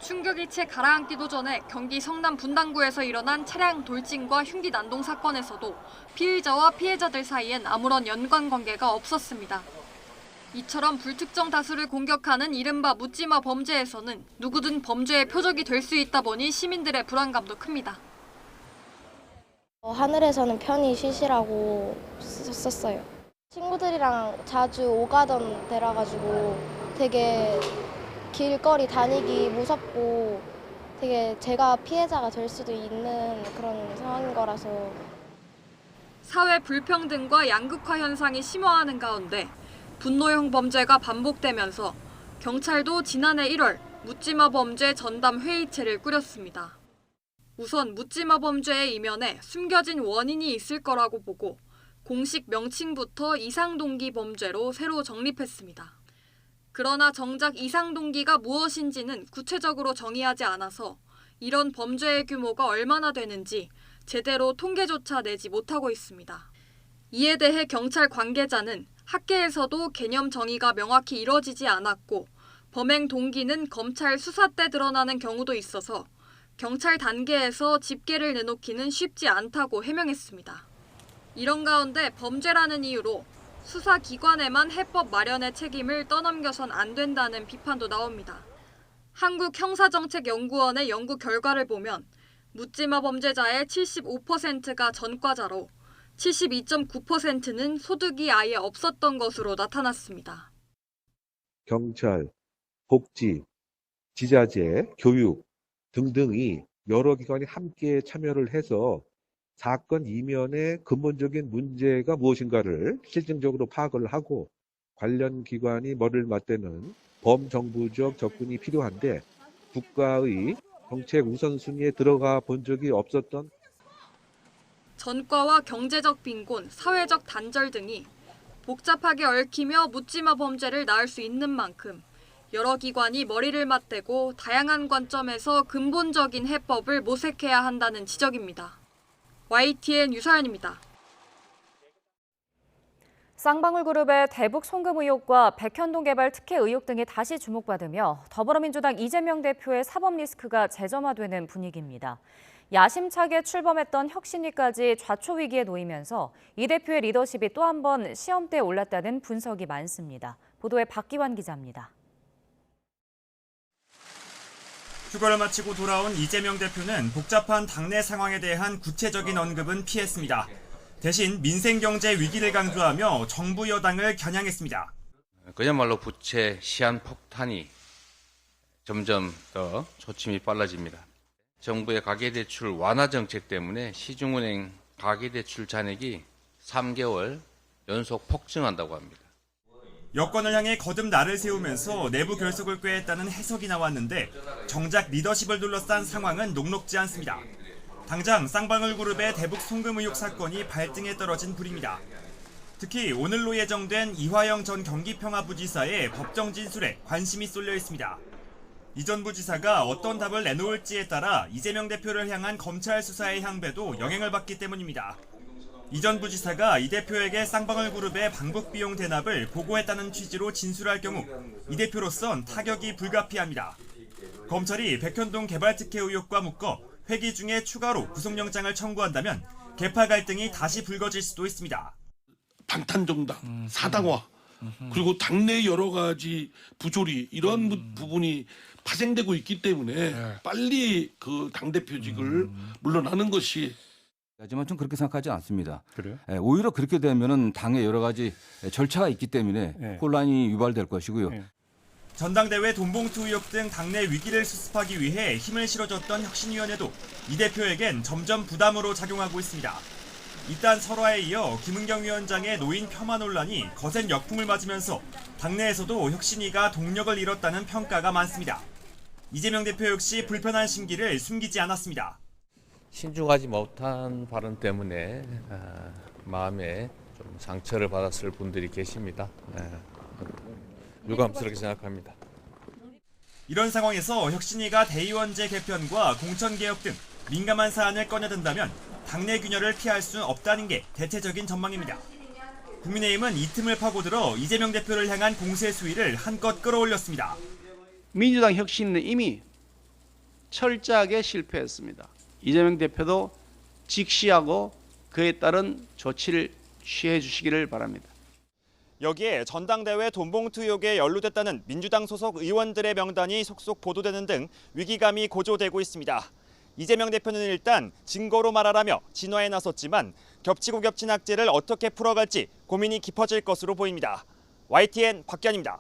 Speaker 12: 충격이 채 가라앉기도 전에 경기 성남 분당구에서 일어난 차량 돌진과 흉기 난동 사건에서도 피의자와 피해자들 사이엔 아무런 연관관계가 없었습니다. 이처럼 불특정 다수를 공격하는 이른바 묻지마 범죄에서는 누구든 범죄의 표적이 될 수 있다 보니 시민들의 불안감도 큽니다.
Speaker 15: 하늘에서는 편히 쉬시라고 썼어요. 친구들이랑 자주 오가던 데라 가지고 되게 길거리 다니기 무섭고 되게 제가 피해자가 될 수도 있는 그런 상황인 거라서.
Speaker 12: 사회 불평등과 양극화 현상이 심화하는 가운데 분노형 범죄가 반복되면서 경찰도 지난해 1월 묻지마 범죄 전담 회의체를 꾸렸습니다. 우선 묻지마 범죄의 이면에 숨겨진 원인이 있을 거라고 보고 공식 명칭부터 이상동기 범죄로 새로 정립했습니다. 그러나 정작 이상동기가 무엇인지는 구체적으로 정의하지 않아서 이런 범죄의 규모가 얼마나 되는지 제대로 통계조차 내지 못하고 있습니다. 이에 대해 경찰 관계자는 학계에서도 개념 정의가 명확히 이뤄지지 않았고 범행 동기는 검찰 수사 때 드러나는 경우도 있어서 경찰 단계에서 집계를 내놓기는 쉽지 않다고 해명했습니다. 이런 가운데 범죄라는 이유로 수사기관에만 해법 마련의 책임을 떠넘겨선 안 된다는 비판도 나옵니다. 한국형사정책연구원의 연구 결과를 보면 묻지마 범죄자의 75%가 전과자로 72.9%는 소득이 아예 없었던 것으로 나타났습니다.
Speaker 16: 경찰, 복지, 지자체, 교육 등등이 여러 기관이 함께 참여를 해서 사건 이면의 근본적인 문제가 무엇인가를 실증적으로 파악을 하고 관련 기관이 머리를 맞대는 범정부적 접근이 필요한데 국가의 정책 우선순위에 들어가 본 적이 없었던
Speaker 12: 전과와 경제적 빈곤, 사회적 단절 등이 복잡하게 얽히며 묻지마 범죄를 낳을 수 있는 만큼 여러 기관이 머리를 맞대고 다양한 관점에서 근본적인 해법을 모색해야 한다는 지적입니다. YTN 유서연입니다.
Speaker 2: 쌍방울그룹의 대북 송금 의혹과 백현동 개발 특혜 의혹 등이 다시 주목받으며 더불어민주당 이재명 대표의 사법 리스크가 재점화되는 분위기입니다. 야심차게 출범했던 혁신위까지 좌초 위기에 놓이면서 이 대표의 리더십이 또 한 번 시험대에 올랐다는 분석이 많습니다. 보도에 박기환 기자입니다.
Speaker 18: 휴가를 마치고 돌아온 이재명 대표는 복잡한 당내 상황에 대한 구체적인 언급은 피했습니다. 대신 민생 경제 위기를 강조하며 정부 여당을 겨냥했습니다.
Speaker 27: 그야말로 부채 시한 폭탄이 점점 더 초침이 빨라집니다. 정부의 가계대출 완화 정책 때문에 시중은행 가계대출 잔액이 3개월 연속 폭증한다고 합니다.
Speaker 18: 여권을 향해 거듭 날을 세우면서 내부 결속을 꾀했다는 해석이 나왔는데 정작 리더십을 둘러싼 상황은 녹록지 않습니다. 당장 쌍방울그룹의 대북 송금 의혹 사건이 발등에 떨어진 불입니다. 특히 오늘로 예정된 이화영 전 경기평화부지사의 법정 진술에 관심이 쏠려 있습니다. 이 전 부지사가 어떤 답을 내놓을지에 따라 이재명 대표를 향한 검찰 수사의 향배도 영향을 받기 때문입니다. 이 전 부지사가 이 대표에게 쌍방울그룹의 방북 비용 대납을 보고했다는 취지로 진술할 경우 이 대표로선 타격이 불가피합니다. 검찰이 백현동 개발 특혜 의혹과 묶어 회기 중에 추가로 구속영장을 청구한다면 계파 갈등이 다시 불거질 수도 있습니다.
Speaker 28: 방탄정당, 사당화, 그리고 당내 여러 가지 부조리 이런 부분이 파생되고 있기 때문에 빨리 그 당대표직을 물러나는 것이
Speaker 7: 하지만 좀 그렇게 생각하지 않습니다.
Speaker 17: 그래요?
Speaker 7: 오히려 그렇게 되면은 당에 여러 가지 절차가 있기 때문에 혼란이 유발될 것이고요.
Speaker 18: 전당대회 돈봉투 의혹 등 당내 위기를 수습하기 위해 힘을 실어줬던 혁신위원회도 이 대표에겐 점점 부담으로 작용하고 있습니다. 이딴 설화에 이어 김은경 위원장의 노인 폄하 논란이 거센 역풍을 맞으면서 당내에서도 혁신위가 동력을 잃었다는 평가가 많습니다. 이재명 대표 역시 불편한 심기를 숨기지 않았습니다.
Speaker 27: 신중하지 못한 발언 때문에 마음에 좀 상처를 받았을 분들이 계십니다. 유감스럽게 생각합니다.
Speaker 18: 이런 상황에서 혁신위가 대의원제 개편과 공천개혁 등 민감한 사안을 꺼내든다면 당내 균열을 피할 수 없다는 게 대체적인 전망입니다. 국민의힘은 이 틈을 파고들어 이재명 대표를 향한 공세 수위를 한껏 끌어올렸습니다.
Speaker 19: 민주당 혁신은 이미 철저하게 실패했습니다. 이재명 대표도 직시하고 그에 따른 조치를 취해 주시기를 바랍니다.
Speaker 18: 여기에 전당대회 돈봉투 의혹에 연루됐다는 민주당 소속 의원들의 명단이 속속 보도되는 등 위기감이 고조되고 있습니다. 이재명 대표는 일단 증거로 말하라며 진화에 나섰지만 겹치고 겹친 악재를 어떻게 풀어갈지 고민이 깊어질 것으로 보입니다. YTN 박기환입니다.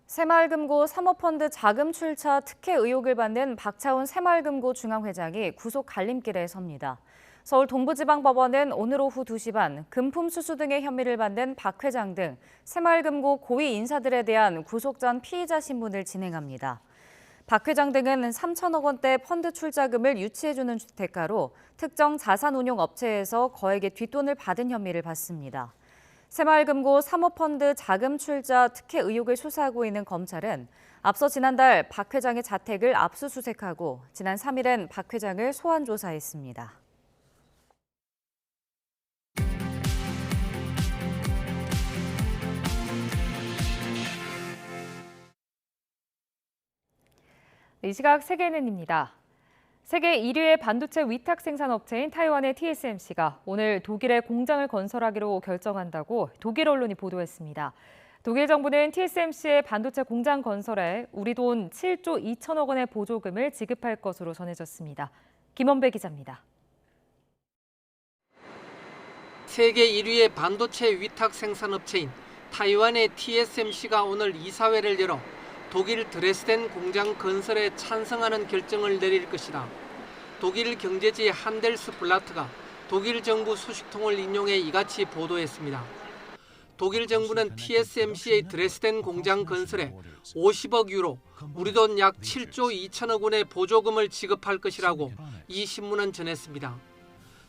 Speaker 2: 새마을금고 사모펀드 자금 출처 특혜 의혹을 받는 박차훈 새마을금고 중앙회장이 구속 갈림길에 섭니다. 서울 동부지방법원은 오늘 오후 2시 반 금품 수수 등의 혐의를 받는 박 회장 등 새마을금고 고위 인사들에 대한 구속 전 피의자 신문을 진행합니다. 박 회장 등은 3천억 원대 펀드 출자금을 유치해주는 대가로 특정 자산운용업체에서 거액의 뒷돈을 받은 혐의를 받습니다. 새마을금고 사모펀드 자금 출자 특혜 의혹을 수사하고 있는 검찰은 앞서 지난달 박 회장의 자택을 압수수색하고 지난 3일엔 박 회장을 소환 조사했습니다. 이 시각 세계는입니다. 세계 1위의 반도체 위탁 생산 업체인 타이완의 TSMC가 오늘 독일에 공장을 건설하기로 결정한다고 독일 언론이 보도했습니다. 독일 정부는 TSMC의 반도체 공장 건설에 우리 돈 7조 2천억 원의 보조금을 지급할 것으로 전해졌습니다. 김원배 기자입니다.
Speaker 20: 세계 1위의 반도체 위탁 생산 업체인 타이완의 TSMC가 오늘 이사회를 열어 독일 드레스덴 공장 건설에 찬성하는 결정을 내릴 것이다. 독일 경제지 한델스블라트가 독일 정부 소식통을 인용해 이같이 보도했습니다. 독일 정부는 TSMC의 드레스덴 공장 건설에 50억 유로, 우리 돈 약 7조 2천억 원의 보조금을 지급할 것이라고 이 신문은 전했습니다.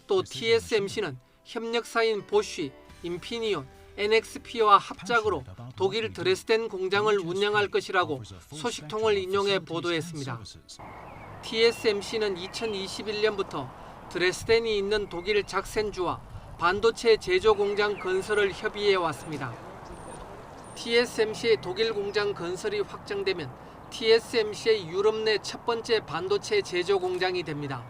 Speaker 20: 또 TSMC는 협력사인 보쉬, 인피니온, NXP와 합작으로 독일 드레스덴 공장을 운영할 것이라고 소식통을 인용해 보도했습니다. TSMC는 2021년부터 드레스덴이 있는 독일 작센주와 반도체 제조 공장 건설을 협의해 왔습니다. TSMC의 독일 공장 건설이 확정되면 TSMC의 유럽 내 첫 번째 반도체 제조 공장이 됩니다.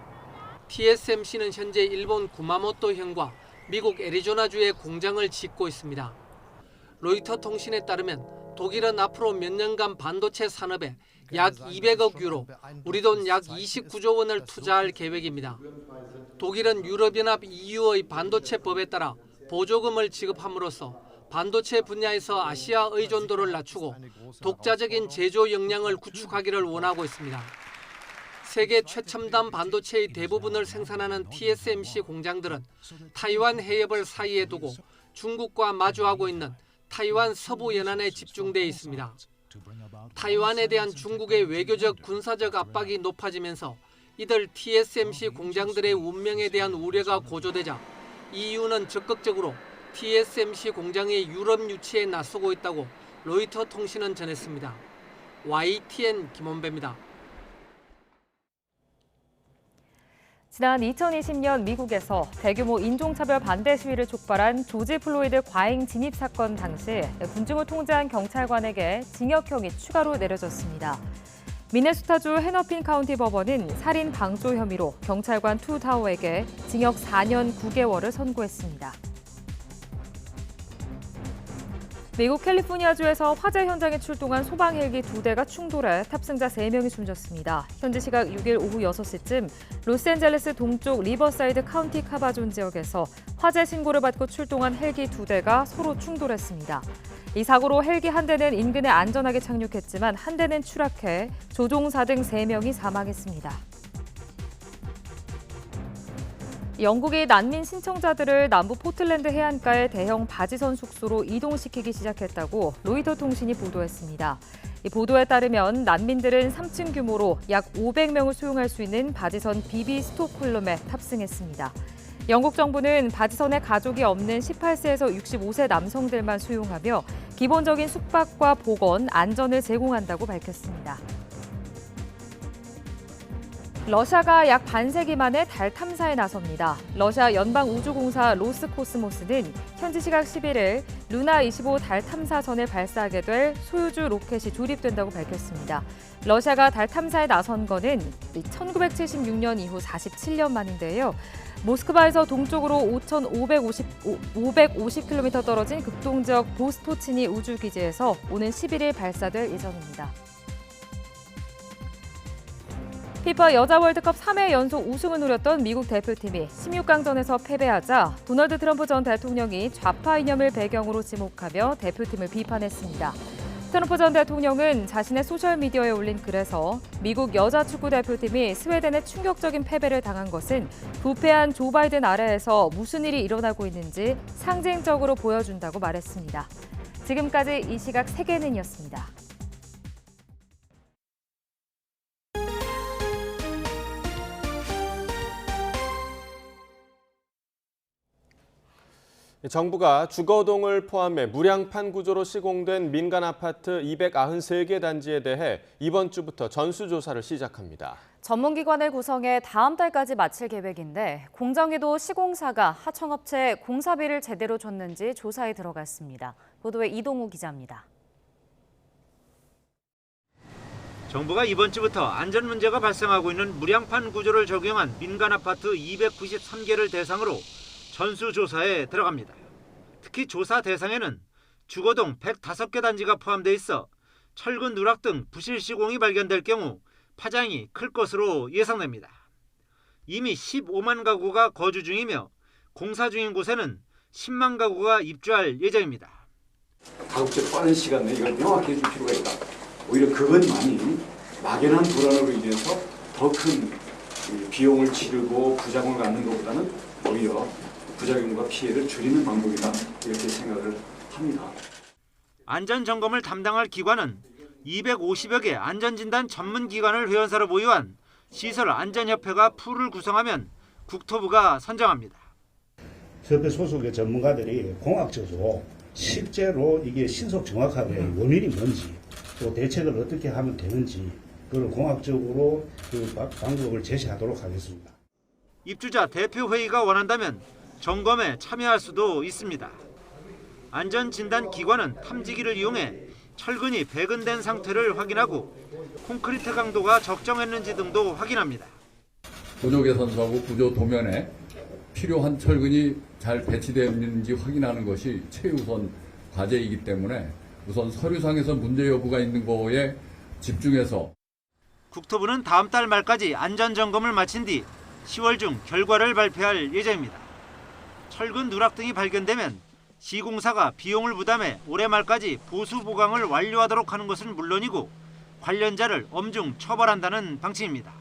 Speaker 20: TSMC는 현재 일본 구마모토현과 미국 애리조나주에 공장을 짓고 있습니다. 로이터 통신에 따르면 독일은 앞으로 몇 년간 반도체 산업에 약 200억 유로, 우리 돈 약 29조 원을 투자할 계획입니다. 독일은 유럽연합 EU의 반도체법에 따라 보조금을 지급함으로써 반도체 분야에서 아시아 의존도를 낮추고 독자적인 제조 역량을 구축하기를 원하고 있습니다. 세계 최첨단 반도체의 대부분을 생산하는 TSMC 공장들은 타이완 해협을 사이에 두고 중국과 마주하고 있는 타이완 서부 연안에 집중돼 있습니다. 타이완에 대한 중국의 외교적 군사적 압박이 높아지면서 이들 TSMC 공장들의 운명에 대한 우려가 고조되자 EU는 적극적으로 TSMC 공장의 유럽 유치에 나서고 있다고 로이터 통신은 전했습니다. YTN 김원배입니다.
Speaker 2: 지난 2020년 미국에서 대규모 인종차별 반대 시위를 촉발한 조지 플로이드 과잉 진입 사건 당시 군중을 통제한 경찰관에게 징역형이 추가로 내려졌습니다. 미네소타주 헤너핀 카운티 법원은 살인 방조 혐의로 경찰관 투 다오에게 징역 4년 9개월을 선고했습니다. 미국 캘리포니아주에서 화재 현장에 출동한 소방 헬기 2대가 충돌해 탑승자 3명이 숨졌습니다. 현지 시각 6일 오후 6시쯤 로스앤젤레스 동쪽 리버사이드 카운티 카바존 지역에서 화재 신고를 받고 출동한 헬기 2대가 서로 충돌했습니다. 이 사고로 헬기 한 대는 인근에 안전하게 착륙했지만 한 대는 추락해 조종사 등 3명이 사망했습니다. 영국이 난민 신청자들을 남부 포틀랜드 해안가의 대형 바지선 숙소로 이동시키기 시작했다고 로이터 통신이 보도했습니다. 이 보도에 따르면 난민들은 3층 규모로 약 500명을 수용할 수 있는 바지선 BB 스톡홀름에 탑승했습니다. 영국 정부는 바지선에 가족이 없는 18세에서 65세 남성들만 수용하며 기본적인 숙박과 보건, 안전을 제공한다고 밝혔습니다. 러시아가 약 반세기 만에 달 탐사에 나섭니다. 러시아 연방우주공사 로스코스모스는 현지 시각 11일 루나-25 달 탐사선을 발사하게 될 소유주 로켓이 조립된다고 밝혔습니다. 러시아가 달 탐사에 나선 거는 1976년 이후 47년 만인데요. 모스크바에서 동쪽으로 550km 떨어진 극동지역 보스토치니 우주기지에서 오는 11일 발사될 예정입니다. 피파 여자 월드컵 3회 연속 우승을 노렸던 미국 대표팀이 16강전에서 패배하자 도널드 트럼프 전 대통령이 좌파 이념을 배경으로 지목하며 대표팀을 비판했습니다. 트럼프 전 대통령은 자신의 소셜미디어에 올린 글에서 미국 여자 축구 대표팀이 스웨덴에 충격적인 패배를 당한 것은 부패한 조 바이든 아래에서 무슨 일이 일어나고 있는지 상징적으로 보여준다고 말했습니다. 지금까지 이 시각 세계는이었습니다.
Speaker 1: 정부가 주거동을 포함해 무량판 구조로 시공된 민간 아파트 293개 단지에 대해 이번 주부터 전수조사를 시작합니다.
Speaker 2: 전문기관을 구성해 다음 달까지 마칠 계획인데 공정위도 시공사가 하청업체에 공사비를 제대로 줬는지 조사에 들어갔습니다. 보도에 이동우 기자입니다.
Speaker 4: 정부가 이번 주부터 안전 문제가 발생하고 있는 무량판 구조를 적용한 민간 아파트 293개를 대상으로 전수조사에 들어갑니다. 특히 조사 대상에는 주거동 105개 단지가 포함돼 있어 철근 누락 등 부실 시공이 발견될 경우 파장이 클 것으로 예상됩니다. 이미 15만 가구가 거주 중이며 공사 중인 곳에는 10만 가구가 입주할 예정입니다.
Speaker 17: 가급적 빠른 시간 내에 이걸 명확히 해줄 필요가 있다. 오히려 그것만이 막연한 불안으로 인해서 더 큰 비용을 치르고 부작용을 갖는 것보다는 오히려 부작용과 피해를 줄이는 방법이다, 이렇게 생각을 합니다.
Speaker 4: 안전점검을 담당할 기관은 250여 개 안전진단 전문기관을 회원사로 보유한 시설안전협회가 풀을 구성하면 국토부가 선정합니다.
Speaker 21: 협회 소속의 전문가들이 공학적으로 실제로 이게 신속 정확하게 원인이 뭔지 또 대책을 어떻게 하면 되는지 그걸 공학적으로 그 방법을 제시하도록 하겠습니다.
Speaker 4: 입주자 대표회의가 원한다면 점검에 참여할 수도 있습니다. 안전진단기관은 탐지기를 이용해 철근이 배근된 상태를 확인하고 콘크리트 강도가 적정했는지 등도 확인합니다.
Speaker 22: 구조 개선소하고 구조 도면에 필요한 철근이 잘 배치되어 있는지 확인하는 것이 최우선 과제이기 때문에 우선 서류상에서 문제 여부가 있는 거에 집중해서
Speaker 4: 국토부는 다음 달 말까지 안전점검을 마친 뒤 10월 중 결과를 발표할 예정입니다. 철근 누락 등이 발견되면 시공사가 비용을 부담해 올해 말까지 보수 보강을 완료하도록 하는 것은 물론이고 관련자를 엄중 처벌한다는 방침입니다.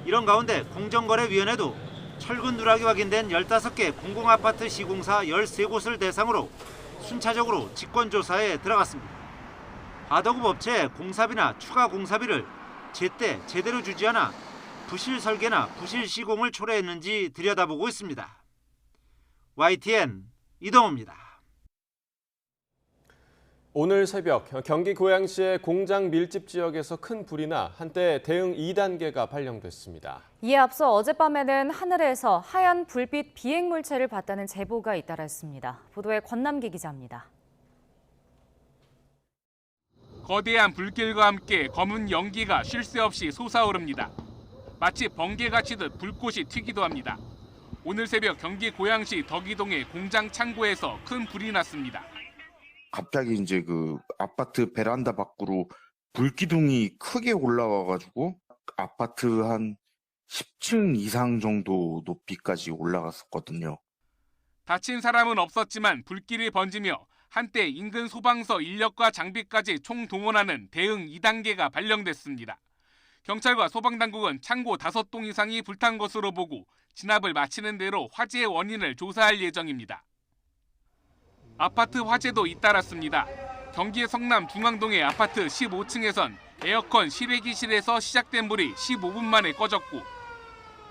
Speaker 4: 이런 가운데 공정거래위원회도 철근 누락이 확인된 15개 공공아파트 시공사 13곳을 대상으로 순차적으로 직권조사에 들어갔습니다. 하도급 업체의 공사비나 추가 공사비를 제때 제대로 주지 않아 부실 설계나 부실 시공을 초래했는지 들여다보고 있습니다. YTN 이동호입니다.
Speaker 1: 오늘 새벽 경기 고양시의 공장 밀집 지역에서 큰 불이 나 한때 대응 2단계가 발령됐습니다.
Speaker 2: 이에 앞서 어젯밤에는 하늘에서 하얀 불빛 비행물체를 봤다는 제보가 잇따랐습니다. 보도에 권남기 기자입니다.
Speaker 23: 거대한 불길과 함께 검은 연기가 쉴 새 없이 솟아오릅니다. 마치 번개가 치듯 불꽃이 튀기도 합니다. 오늘 새벽 경기 고양시 덕이동의 공장 창고에서 큰 불이 났습니다.
Speaker 3: 갑자기 이제 그 아파트 베란다 밖으로 불기둥이 크게 올라와가지고 아파트 한 10층 이상 정도 높이까지 올라갔었거든요.
Speaker 23: 다친 사람은 없었지만 불길이 번지며 한때 인근 소방서 인력과 장비까지 총동원하는 대응 2단계가 발령됐습니다. 경찰과 소방당국은 창고 5동 이상이 불탄 것으로 보고 진압을 마치는 대로 화재의 원인을 조사할 예정입니다. 아파트 화재도 잇따랐습니다. 경기 성남 중앙동의 아파트 15층에선 에어컨 실외기실에서 시작된 불이 15분 만에 꺼졌고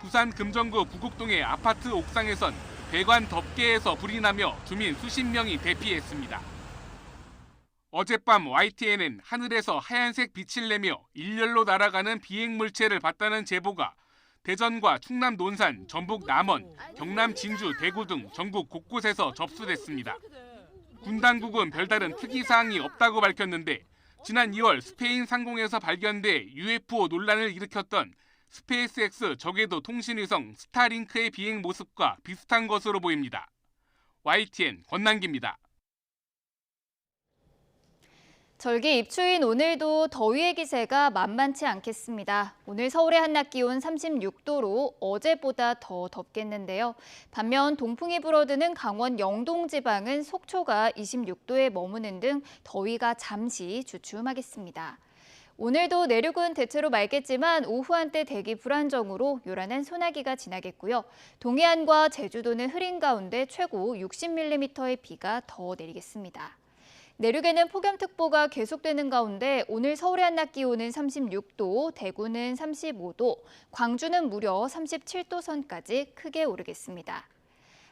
Speaker 23: 부산 금정구 부곡동의 아파트 옥상에선 배관 덮개에서 불이 나며 주민 수십 명이 대피했습니다. 어젯밤 YTN은 하늘에서 하얀색 빛을 내며 일렬로 날아가는 비행 물체를 봤다는 제보가 대전과 충남 논산, 전북 남원, 경남 진주, 대구 등 전국 곳곳에서 접수됐습니다. 군 당국은 별다른 특이사항이 없다고 밝혔는데 지난 2월 스페인 상공에서 발견돼 UFO 논란을 일으켰던 스페이스X 저궤도 통신위성 스타링크의 비행 모습과 비슷한 것으로 보입니다. YTN 권남기입니다.
Speaker 2: 절기 입추인 오늘도 더위의 기세가 만만치 않겠습니다. 오늘 서울의 한낮 기온 36도로 어제보다 더 덥겠는데요. 반면 동풍이 불어드는 강원 영동 지방은 속초가 26도에 머무는 등 더위가 잠시 주춤하겠습니다. 오늘도 내륙은 대체로 맑겠지만 오후 한때 대기 불안정으로 요란한 소나기가 지나겠고요. 동해안과 제주도는 흐린 가운데 최고 60mm의 비가 더 내리겠습니다. 내륙에는 폭염특보가 계속되는 가운데 오늘 서울의 한낮 기온은 36도, 대구는 35도, 광주는 무려 37도 선까지 크게 오르겠습니다.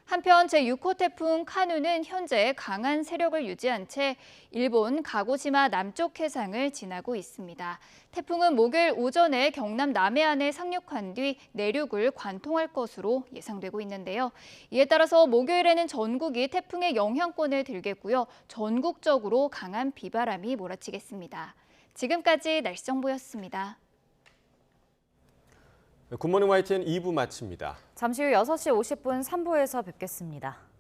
Speaker 2: 한편 제6호 태풍 카누는 현재 강한 세력을 유지한 채 일본 가고시마 남쪽 해상을 지나고 있습니다. 태풍은 목요일 오전에 경남 남해안에 상륙한 뒤 내륙을 관통할 것으로 예상되고 있는데요. 이에 따라서 목요일에는 전국이 태풍의 영향권을 들겠고요. 전국적으로 강한 비바람이 몰아치겠습니다. 지금까지 날씨 정보였습니다.
Speaker 1: 굿모닝 YTN 2부 마칩니다.
Speaker 2: 잠시 후 6시 50분 3부에서 뵙겠습니다.